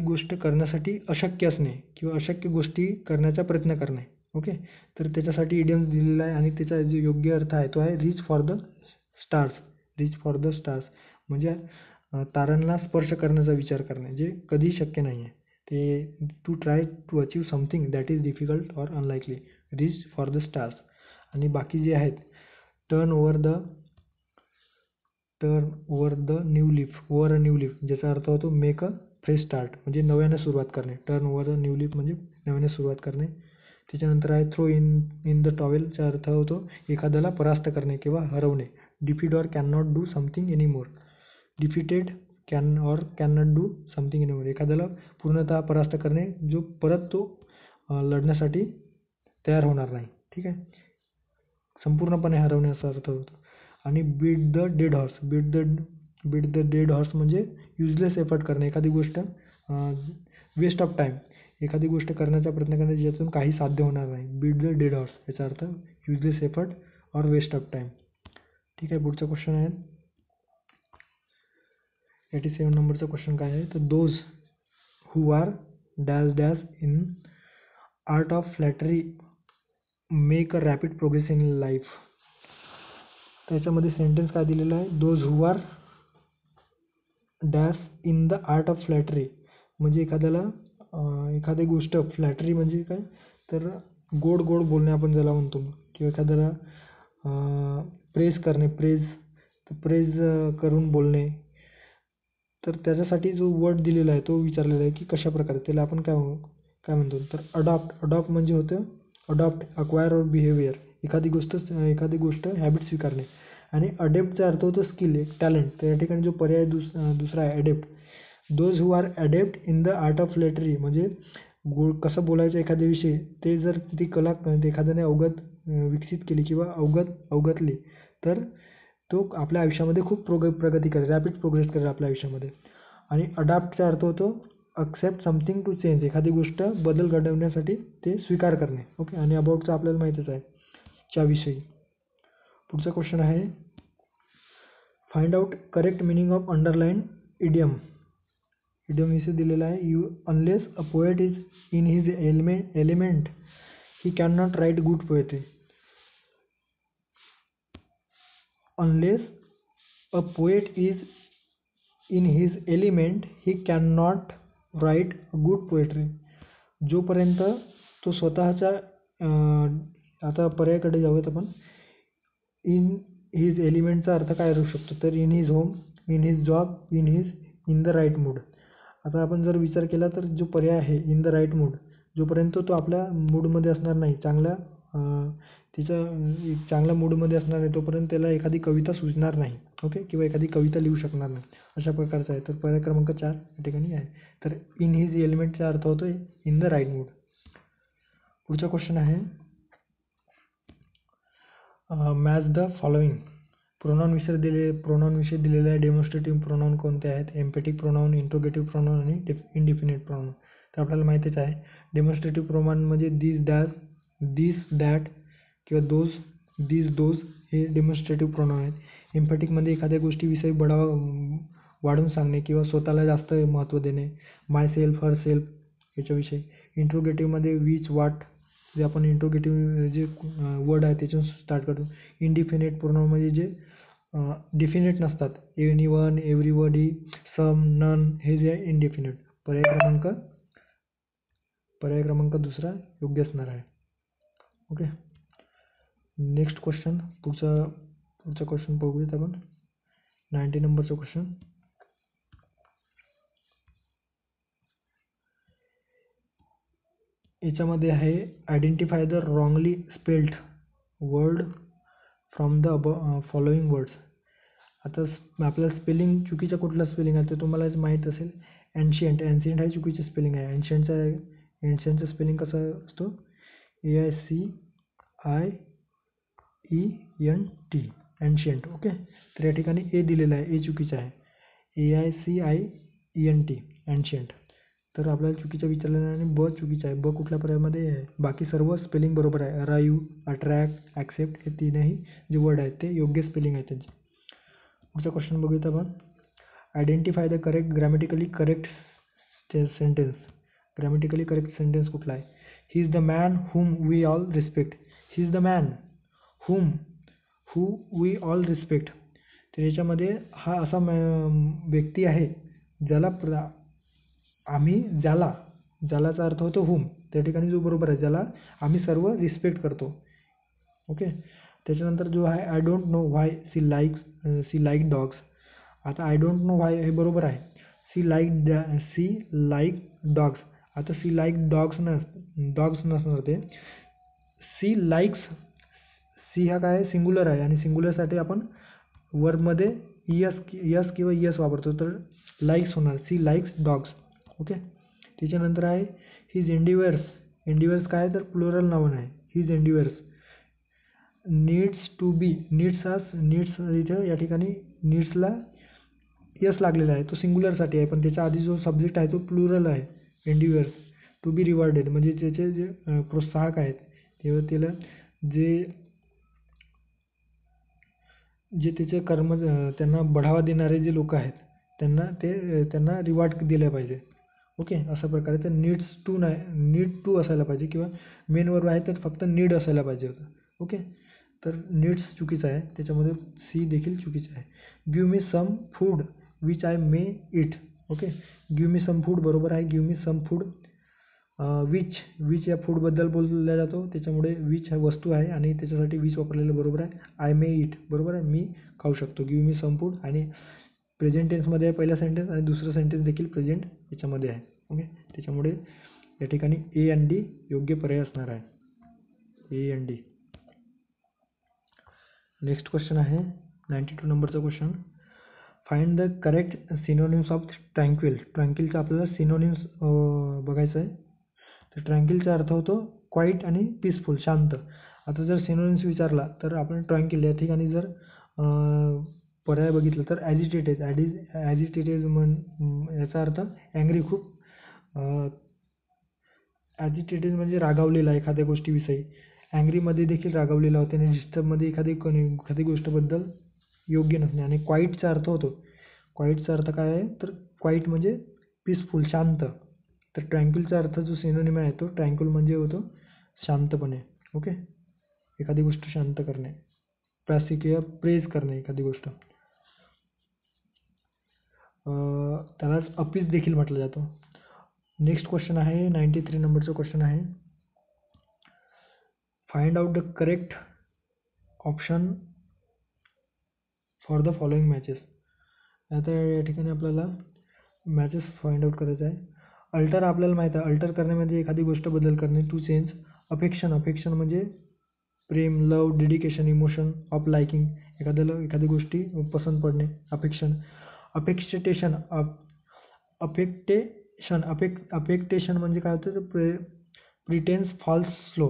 गोष्ट करण्यासाठी अशक्य असणे किंवा अशक्य गोष्टी करण्याचा प्रयत्न करणे. ओके, तर त्याच्यासाठी इडियम्स दिलेला आहे आणि त्याचा जो योग्य अर्थ आहे तो आहे रीच फॉर द स्टार्स. म्हणजे ताऱ्यांना स्पर्श करण्याचा विचार करणे, जे कधीही शक्य नाही आहे. ते to try to achieve something that is difficult or unlikely, reach for the stars. आणि बाकी जे आहेत turn over the new leaf, over a new leaf, ज्याचा अर्थ होतो मेक अ फ्रेश स्टार्ट, म्हणजे नव्याने सुरुवात करणे. Turn over the new leaf म्हणजे नव्याने सुरुवात करणे. त्याच्यानंतर आहे थ्रो इन द टॉवेलचा अर्थ होतो एखाद्याला परास्त करणे किंवा हरवणे. Defeat or can not do something anymore, defeated can not do something anymore, एखाद्याला पूर्णतः परास्त करणे, जो परत तो लढण्यासाठी तयार होणार नाही. ठीक आहे, संपूर्णपणे हरवण्याचा अर्थ होतो. आणि बीट द डेड हॉर्स म्हणजे युजलेस एफर्ट करणे, एखादी गोष्ट वेस्ट ऑफ टाईम, एखादी गोष्ट करण्याचा प्रयत्न करणे ज्यातून काही साध्य होणार नाही. बीट द डेड हॉर्स याचा अर्थ useless effort or waste of time. ठीक आहे, पुढचा क्वेश्चन आहे 87 नंबरचा क्वेश्चन काय आहे, तर those who are dash in art of flattery make a rapid progress in life. त्याच्यामध्ये सेंटेन्स काय दिलेला आहे, those who are dash in the art of flattery, म्हणजे एखादी गोष्ट, फ्लॅटरी म्हणजे काय, तर गोड बोलणे आपण ज्याला म्हणतो, किंवा एखाद्याला प्रेज करणे, प्रेज करून बोलणे. तर त्याच्यासाठी जो वर्ड दिलेला आहे तो विचारलेला आहे की कशा प्रकारे, त्याला आपण काय म्हणतो, तर अडॉप्ट म्हणजे होतं अक्वायर ऑर बिहेवियर, एखादी गोष्ट हॅबिट स्वीकारणे. आणि अडेप्टचा अर्थ होतो स्किल, एक टॅलेंट. तर या ठिकाणी जो पर्याय दुसरा आहे adept. Those who are adept in the art of flattery म्हणजे कसं बोलायचं एखाद्याविषयी, ते जर ती कला एखाद्याने विकसित केली किंवा अवगतली, तर तो आपल्या आयुष्यामध्ये खूप प्रगती करेल, रॅपिड प्रोग्रेस करेल आपल्या आयुष्यामध्ये. आणि अडॅप्टचा अर्थ होतो अक्सेप्ट समथिंग टू चेंज, एखादी गोष्ट बदल घडवण्यासाठी ते स्वीकार करणे. ओके, आणि अबाउटचं आपल्याला माहीतच आहे च्या विषयी. पुढचा क्वेश्चन आहे find out correct meaning of underline idiom. Idiom इथे दिलेला आहे you unless a poet is in his element he can not write good poetry. Unless a poet is in his element he can not write good poetry. जोपर्यंत तो स्वतःच्या आता पर्यायाकडे जाऊयात आपण. इन हिज एलिमेंटचा अर्थ काय असू शकतो, तर in his home, in his job, in the right mood. आता आपण जर विचार केला तर जो पर्याय आहे इन द राईट मूड, जोपर्यंत तो आपल्या मूडमध्ये असणार नाही, चांगल्या मूडमध्ये असणार नाही, तोपर्यंत त्याला एखादी कविता सुचणार नाही. ओके, किंवा एखादी कविता लिहू शकणार नाही, अशा प्रकारचा आहे. तर पर्याय क्रमांक 4 या ठिकाणी आहे. तर इन हिज एलिमेंटचा अर्थ होतो इन द राईट मूड. पुढचा क्वेश्चन आहे मॅच द फॉलोइंग. प्रोनाऊन विषय दिलेले आहे. डेमॉन्स्ट्रेटिव्ह प्रोनाऊन कोणते आहेत, एम्पॅथिक प्रोनाऊन, इंट्रोगेटिव्ह प्रोनाऊन आणि इनडिफिनिट प्रोनाऊन. तर आपल्याला माहितीच आहे डेमॉन्स्ट्रेटिव्ह प्रोनाऊन म्हणजे दिस दॅट किंवा दोज हे डेमॉन्स्ट्रेटिव्ह प्रोनाऊन आहेत. एम्पॅथिकमध्ये एखाद्या गोष्टीविषयी वाढून सांगणे किंवा स्वतःला जास्त महत्त्व देणे, माय सेल्फ, हर सेल्फ याच्याविषयी. इंट्रोगेटिव्हमध्ये विच, वाट, जे आपण इंट्रोगेटिव्ह जे वर्ड आहे त्याच्यातून स्टार्ट करतो. इनडिफिनिट प्रोनाऊन म्हणजे जे डिफिनिट नसतात, एनीवन, एव्हरीबडी, सम, नन, हे जे आहे इनडिफिनिट. पर्याय क्रमांक दुसरा योग्य असणार आहे. Okay, next question. पुढचा क्वेश्चन बघूयात आपण. 90 नंबरचा क्वेश्चन. याच्यामध्ये आहे identify the wrongly spelled word from the following words. आता आपल्याला स्पेलिंग चुकीचा कुठला स्पेलिंग आहे ते तुम्हाला माहीत असेल. एन्शियंट हे चुकीचं स्पेलिंग आहे. एन्शियंटचं स्पेलिंग कसं असतो, AICIENT, एन्शियंट. ओके, तर या ठिकाणी ए दिलेला आहे, ए चुकीचं आहे. AICIENT, ancient. तर आपल्याला चुकीचं विचारलेलं आहे आणि ब चुकीचं आहे. ब कुठल्या पर्यायामध्ये आहे, बाकी सर्व स्पेलिंग बरोबर आहे. अराईव्ह, अट्रॅक्ट, ॲक्सेप्ट हे तीनही जे वर्ड आहेत ते योग्य स्पेलिंग आहे त्यांचे. पुढचा क्वेश्चन बघूयात आपण. Identify the grammatically correct sentence. Grammatically correct sentence कुठला आहे. He is the man whom we all respect. He is the man who we all respect. तर याच्यामध्ये हा असा व्यक्ती आहे ज्यालाचा अर्थ होतो हुम, त्या ठिकाणी जो बरोबर आहे, ज्याला आम्ही सर्व रिस्पेक्ट करतो. ओके, त्याच्यानंतर जो आहे I don't know why she like dogs. आता आय डोंट नो व्हाय हे बरोबर आहे. She like dogs. आता सी लाईक डॉग्स नसणार ते. सी लाईक्स, सी हा काय सिंग्युलर आहे आणि सिंग्युलरसाठी आपण वर्बमध्ये यस किंवा यस वापरतो, तर लाईक्स होणार. C likes dogs. ओके, त्याच्यानंतर आहे हिज एंडिवर्स काय तर प्लुरल नाऊन आहे. His endeavours. Needs to be, needs इथं या ठिकाणी नीड्सला यस लागलेला आहे, तो सिंग्युलरसाठी आहे, पण त्याच्या आधी जो सब्जेक्ट आहे तो प्लुरल आहे. एंडिवर्स. टू बी रिवॉर्डेड म्हणजे त्याचे जे प्रोत्साहक आहेत तेव्हा त्याला जे त्याचे कर्म त्यांना बढावा देणारे जे लोक आहेत त्यांना रिवॉर्ड दिलं पाहिजे. ओके, अशा प्रकारे तर नीड टू असायला पाहिजे किंवा मेन वर्ब आहे तर फक्त नीड असायला पाहिजे होतं. ओके, तर नीड्स चुकीचं आहे, त्याच्यामध्ये सी देखील चुकीचं आहे. Give me some food which I may eat. Okay, give me some food बरोबर आहे. Give me some food. Which या फूडबद्दल बोलला जातो, त्याच्यामुळे विच हा वस्तू आहे आणि त्याच्यासाठी विच वापरलेलं बरोबर आहे. आय मे इट बरोबर आहे, मी खाऊ शकतो. गिव्ह मी सम फूड आणि प्रेझेंट टेन्समध्ये आहे पहिला सेंटेन्स आणि दुसरं सेंटेन्स देखील प्रेझेंट याच्यामध्ये आहे. ओके, त्याच्यामुळे या ठिकाणी ए अँड डी योग्य पर्याय असणार आहे. A and D. Next question आहे 92 नंबरचा question. Find the correct synonyms of tranquil. ट्रँक्विलचा आपल्याला सिनोनिम्स बघायचं आहे. तर ट्रँक्विलचा अर्थ होतो क्वाईट आणि पीसफुल, शांत. आता जर सिनोनिम्स विचारला तर आपण ट्रँक्विल या ठिकाणी जर पर्याय बघितलं तर ॲजिटेटेड याचा अर्थ ॲंग्री खूप ॲजिटेटेड म्हणजे रागावलेला एखाद्या गोष्टीविषयी. ॲंग्रीमध्ये देखील रागावलेला होते आणि डिस्टर्बमध्ये एखादी गोष्टबद्दल योग्य नसणे. आणि क्वाईटचा अर्थ होतो, क्वाईटचा अर्थ काय आहे तर क्वाईट म्हणजे पीसफुल, शांत. तर ट्रँक्युलचा अर्थ जो सिनोनिम आहे तो ट्रँक्युल म्हणजे होतो शांतपणे. ओके, एखादी गोष्ट शांत करणे, किंवा प्रेज करणे एखादी गोष्ट, त्यालाच अपीस देखील म्हटलं जातं. नेक्स्ट क्वेश्चन आहे 93 नंबरचा क्वेश्चन आहे, find out the correct option for the following matches. आता या ठिकाणी आपल्याला मॅचेस फाइंड आउट करायचं आहे. अल्टर आपल्याला माहीत आहे, अल्टर करणे म्हणजे एखादी गोष्ट बदल करणे, टू चेंज. अफेक्शन म्हणजे प्रेम, love, dedication, emotion of liking, एखादी गोष्टी पसंत पडणे, अफेक्शन. अफेक्टेशन म्हणजे काय होतं तर प्रिटेन्स फॉल्स स्लो.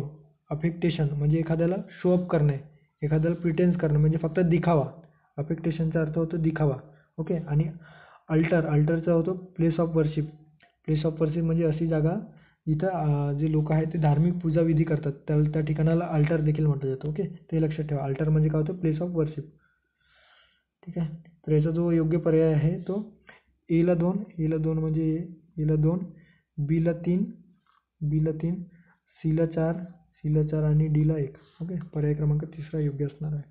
अफेक्टेशन म्हणजे एखाद्याला शो अप करणे, एखाद्याला प्रिटेन्स करणे म्हणजे फक्त दिखावा. अफेक्टेशनचा अर्थ होतो दिखावा. ओके. आणि अल्टरचा होतो place of worship. Place of worship म्हणजे अशी जागा जिथं जे लोक आहेत ते धार्मिक पूजाविधी करतात, त्या ठिकाणाला अल्टर देखील म्हटलं जातं. ओके, ते लक्षात ठेवा. अल्टर म्हणजे काय होतं, प्लेस ऑफ वर्शिप. ठीक आहे. तर याचा जो योग्य पर्याय आहे तो एला 2 म्हणजे एला 2, बीला 3, सीला 4 आणि डीला 1. ओके, पर्याय क्रमांक 3 योग्य असणार आहे.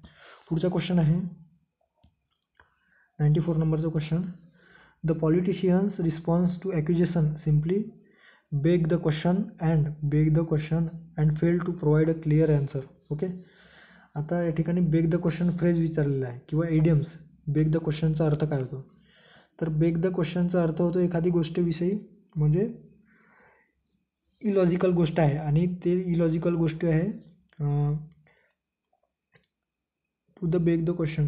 पुढचा क्वेश्चन आहे 94 नंबरचा question. The politician's response to accusation simply beg the question and fail to provide a clear answer. Okay. आता या ठिकाणी बेग द क्वेश्चन फ्रेज विचारलेला आहे किंवा एडियम्स. बेग द क्वेश्चनचा अर्थ काय होतो तर बेग द क्वेश्चनचा अर्थ होतो एखादी गोष्टीविषयी म्हणजे इलॉजिकल गोष्ट आहे आणि ते इलॉजिकल गोष्ट आहे to the beg the question.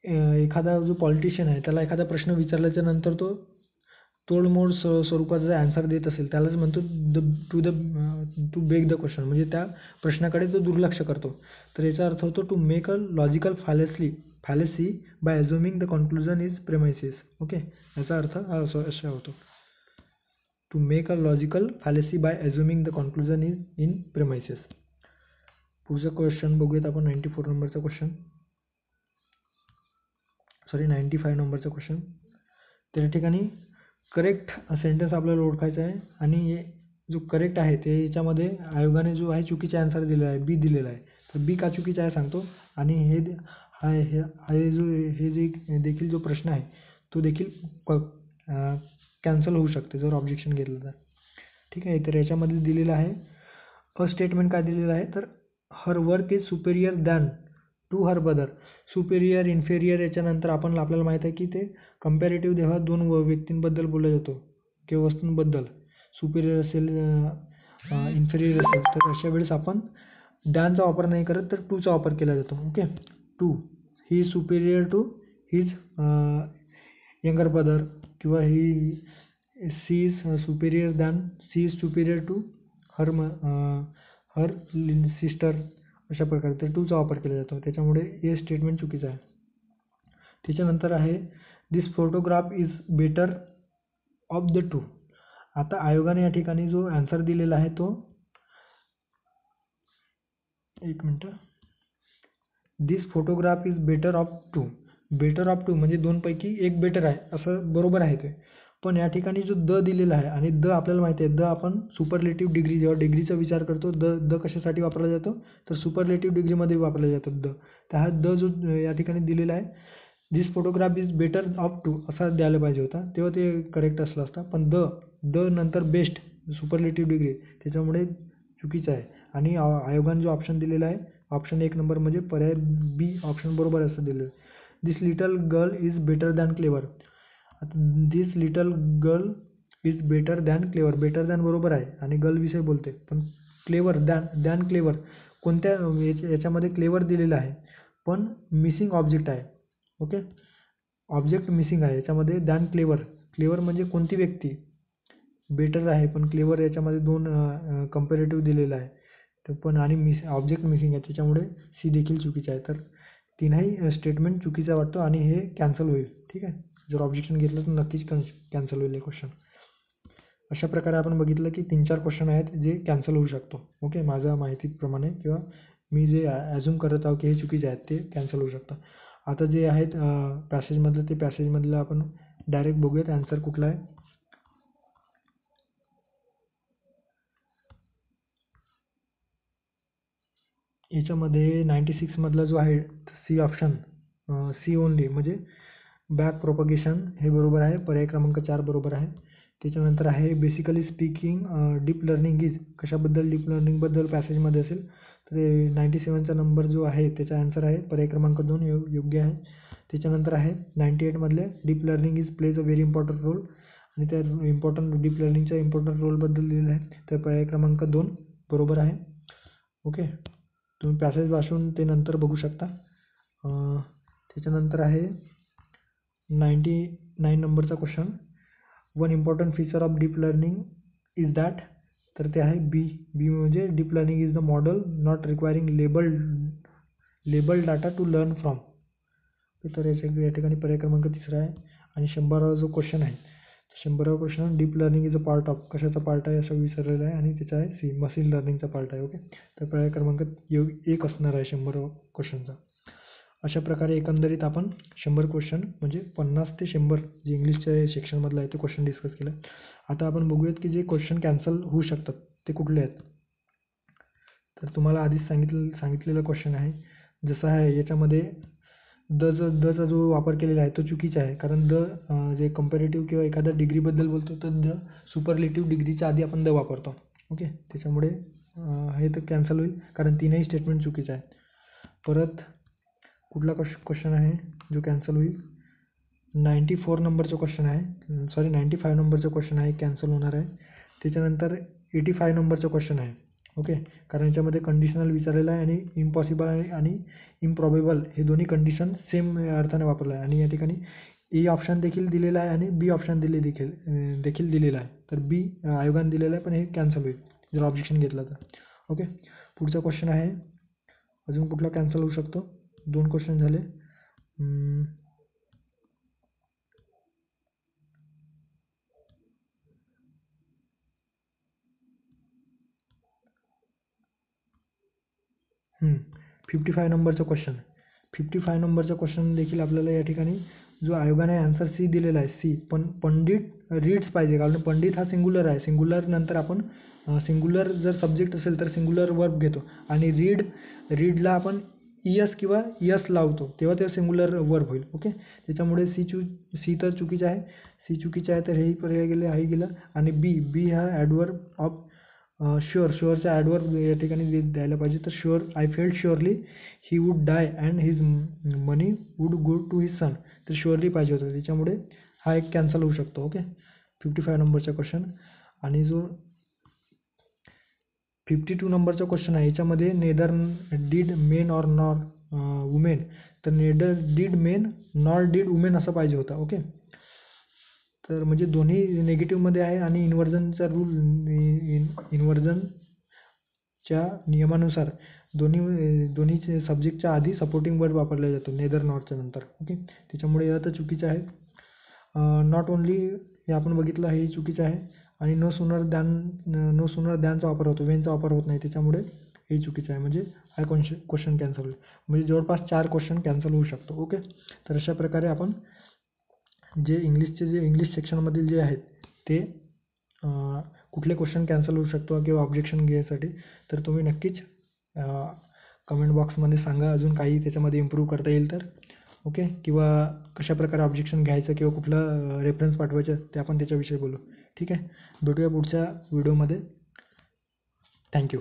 एखादा जो पॉलिटिशियन आहे त्याला एखादा प्रश्न विचारल्याच्या नंतर तो तोडमोड स्वरूपाचा आन्सर देत असेल त्यालाच म्हणतो टू बेग द क्वेश्चन, म्हणजे त्या प्रश्नाकडे तो दुर्लक्ष करतो. तर याचा अर्थ होतो to make a logical fallacy by assuming the conclusion is premises. Okay, याचा अर्थ हा असा होतो, to make a logical fallacy by assuming the conclusion is in premises. पुढचा क्वेश्चन बघूयात आपण 94 नंबरचा क्वेश्चन, 95 नंबरचा क्वेश्चन. त्या ठिकाणी करेक्ट सेंटेन्स आपल्याला ओळखायचा आहे आणि जो करेक्ट आहे ते याच्यामध्ये आयोगाने जो आहे चुकीचा आन्सर दिलेला आहे, बी दिलेला आहे. तर बी का चुकीचा आहे सांगतो आणि हे जे देखील जो प्रश्न आहे तो देखील कॅन्सल होऊ शकते जर ऑब्जेक्शन घेतलं तर. ठीक आहे. तर याच्यामध्ये दिलेलं आहे फर्स्ट स्टेटमेंट काय दिलेलं आहे तर her work is superior than to her brother. Superior, inferior याच्यानंतर आपल्याला माहीत आहे की ते कंपॅरेटिव्ह जेव्हा दोन व्यक्तींबद्दल बोलला जातो किंवा वस्तूंबद्दल, सुपेरियर असेल इन्फेरियर असेल तर अशा वेळेस आपण डॅनचा वापर नाही करत तर टूचा वापर केला जातो. Okay, to, he is superior to his younger brother किंवा she is superior to her sister, अशा प्रकारे तर टूचा वापर केला जातो. त्याच्यामुळे हे स्टेटमेंट चुकीचं आहे. त्याच्यानंतर आहे this photograph is better off the two. आता आयोगाने या ठिकाणी जो आन्सर दिलेला आहे तो, एक मिनटं, this photograph is better off two. Better off two म्हणजे दोनपैकी एक बेटर आहे असं बरोबर आहे ते. पण या ठिकाणी जो द दिलेला आहे आणि द आपल्याला माहिती आहे, द आपण सुपरलेटिव्ह डिग्री जेव्हा डिग्रीचा विचार करतो द कशासाठी वापरला जातो तर सुपरलेटिव्ह डिग्रीमध्ये वापरला जातो द. तर हा द जो या ठिकाणी दिलेला आहे this photograph is better off two असा द्यायला पाहिजे होता, तेव्हा ते करेक्ट असलं असतं. पण द नंतर बेस्ट सुपरलेटिव्ह डिग्री, त्याच्यामुळे चुकीचं आहे. आणि आयोगाने जो ऑप्शन दिलेला आहे ऑप्शन 1 नंबर म्हणजे पर्याय बी ऑप्शन बरोबर असं दिलं आहे. This little girl is better than clever. आता this little girl is better than clever, better than बरोबर आहे आणि गर्लविषयी बोलते, पण क्लेवर दॅन क्लेवर कोणत्या याच्यामध्ये क्लेवर दिलेलं आहे पण मिसिंग ऑब्जेक्ट आहे. ओके, ऑब्जेक्ट मिसिंग आहे याच्यामध्ये दॅन क्लेवर म्हणजे कोणती व्यक्ती बेटर आहे पण क्लेवर याच्यामध्ये दोन कंपॅरेटिव्ह दिलेलं आहे तर पण आणि ऑब्जेक्ट मिसिंग आहे, त्याच्यामुळे सी देखील चुकीचं आहे. तर तीनही स्टेटमेंट चुकीचा वाटतो आणि हे कॅन्सल होईल. ठीक आहे, जर ऑब्जेक्शन घेतलं तर नक्कीच कॅन्सल होईल हे क्वेश्चन. अशा प्रकारे आपण बघितलं की 3-4 क्वेश्चन आहेत जे कॅन्सल होऊ शकतो. ओके, माझ्या माहितीप्रमाणे किंवा मी जे ॲझ्युम करत आहो की हे चुकीचे आहेत ते कॅन्सल होऊ शकतं. आता जे आहेत पॅसेजमधलं, ते पॅसेजमधलं आपण डायरेक्ट बघूयात ॲन्सर कुठला आहे. याच्यामध्ये 96 मधला जो आहे सी ऑप्शन, सी ओनली म्हणजे बॅक प्रोपगेशन हे बरोबर आहे. पर्याय क्रमांक 4 बरोबर आहे. त्याच्यानंतर आहे basically speaking deep learning is, कशाबद्दल डीप लर्निंगबद्दल पॅसेजमध्ये असेल तर 97चा नंबर जो आहे त्याचा आन्सर आहे पर्याय क्रमांक 2 योग्य आहे. त्याच्यानंतर आहे 98 मधले deep learning is plays a very important role, आणि त्या डीप लर्निंगच्या इम्पॉर्टंट रोलबद्दल लिहिलं आहे तर पर्याय क्रमांक 2 बरोबर आहे. ओके, तुम्ही पॅसेज वाचून ते नंतर बघू शकता. त्याच्यानंतर आहे 99 नंबरचा question, one important feature of deep learning is that, तर ते आहे बी. बी म्हणजे deep learning is the model not requiring label data to learn from. तर या ठिकाणी पर्याय क्रमांक 3 आहे. आणि 100वा जो क्वेश्चन आहे, 100वा question, deep learning is a part of, कशाचा पार्ट आहे असं विचारलेलं आहे आणि त्याचा आहे सी, मशीन लर्निंगचा पार्ट आहे. ओके, तर पर्याय क्रमांक 1 असणार आहे 100वा क्वेश्चनचा. अशा प्रकारे एकंदरीत आपण 100 क्वेश्चन म्हणजे 50 ते 100 जे इंग्लिशच्या सेक्शनमधलं आहे ते क्वेश्चन डिस्कस केलं. आता आपण बघूयात की जे क्वेश्चन कॅन्सल होऊ शकतात ते कुठले आहेत. तर तुम्हाला आधीच सांगितलेला क्वेश्चन आहे, जसं आहे याच्यामध्ये दचा जो वापर केलेला आहे तो चुकीचा आहे. कारण जे कंपॅरेटिव्ह किंवा एखाद्या डिग्रीबद्दल बोलतो तर द सुपरलेटिव्ह डिग्रीच्या आधी आपण द वापरतो. ओके, त्याच्यामुळे हे तर कॅन्सल होईल कारण तीनही स्टेटमेंट चुकीचं आहे. परत कुठला क्वेश्चन आहे जो कॅन्सल होईल, 94 नंबरचा क्वेश्चन आहे, 95 नंबरचा क्वेश्चन आहे, कॅन्सल होणार आहे. त्याच्यानंतर 85 नंबरचा क्वेश्चन आहे. ओके, कारण याच्यामध्ये कंडिशनल विचारलेलं आहे आणि इम्पॉसिबल आणि इम्प्रॉबेबल हे दोन्ही कंडिशन सेम अर्थाने वापरलं आहे. आणि या ठिकाणी ए ऑप्शन देखील दिलेला आहे आणि बी ऑप्शन देखील दिलेला आहे. तर बी आयोगाने दिलेलं आहे पण हे कॅन्सल होईल जर ऑब्जेक्शन घेतलं तर. ओके, पुढचा क्वेश्चन आहे, अजून कुठला कॅन्सल होऊ शकतो. 2 क्वेश्चन झाले. 55 नंबरचा क्वेश्चन, 55 नंबरचा क्वेश्चन देखील आपल्याला या ठिकाणी जो आयोगाने आन्सर सी दिलेला आहे सी, पण पंडित रीड्स पाहिजे कारण पंडित हा सिंग्युलर आहे. सिंग्युलर नंतर आपण सिंग्युलर जर सब्जेक्ट असेल तर सिंग्युलर वर्ब घेतो आणि रीडला आपण इयस किंवा यस लावतो तेव्हा ते सिंग्युलर वर्ब होईल. ओके, त्याच्यामुळे सी तर चुकीचं आहे. सी चुकीचं आहे तर हेही पर्याय गेले, हाही गेलं. आणि बी हा ॲडवर्ब ऑफ शुअरचा ॲडवर्ब या ठिकाणी द्यायला पाहिजे. तर sure, I felt surely he would die and his money would go to his son, तर शुअरली पाहिजे होतं, त्याच्यामुळे हा एक कॅन्सल होऊ शकतो. ओके, 55 नंबरचा क्वेश्चन. आणि जो 52 नंबरचा क्वेश्चन आहे याच्यामध्ये neither did men or nor women, तर neither did men nor did women असं पाहिजे होतं. ओके, तर म्हणजे दोन्ही निगेटिव्हमध्ये आहे आणि इन्व्हर्जनचा इन्व्हर्जनच्या नियमानुसार दोन्ही सब्जेक्टच्या आधी सपोर्टिंग वर्ड वापरला जातो नेदर नॉटच्या नंतर. ओके, त्याच्यामुळे या तर चुकीचं आहे. नॉट ओनली हे आपण बघितलं हे चुकीचं आहे. आणि नो सुनर दॅनचा वापर होतो, वेनचा वापर होत नाही, त्याच्यामुळे हे चुकीचं आहे. म्हणजे हा क्वेश्चन कॅन्सल होईल. म्हणजे जवळपास 4 क्वेश्चन कॅन्सल होऊ शकतो. ओके, तर अशा प्रकारे आपण जे इंग्लिश सेक्शनमधील जे आहेत ते कुठले क्वेश्चन कॅन्सल होऊ शकतो किंवा ऑब्जेक्शन घ्यायसाठी तर तुम्ही नक्कीच कमेंट बॉक्समध्ये सांगा अजून काही त्याच्यामध्ये इम्प्रूव्ह करता येईल तर. ओके, किंवा कशाप्रकारे ऑब्जेक्शन घ्यायचं किंवा कुठलं रेफरन्स पाठवायचं ते आपण त्याच्याविषयी बोलू. ठीक आहे, भेटूया पुढच्या व्हिडिओमध्ये. थँक्यू.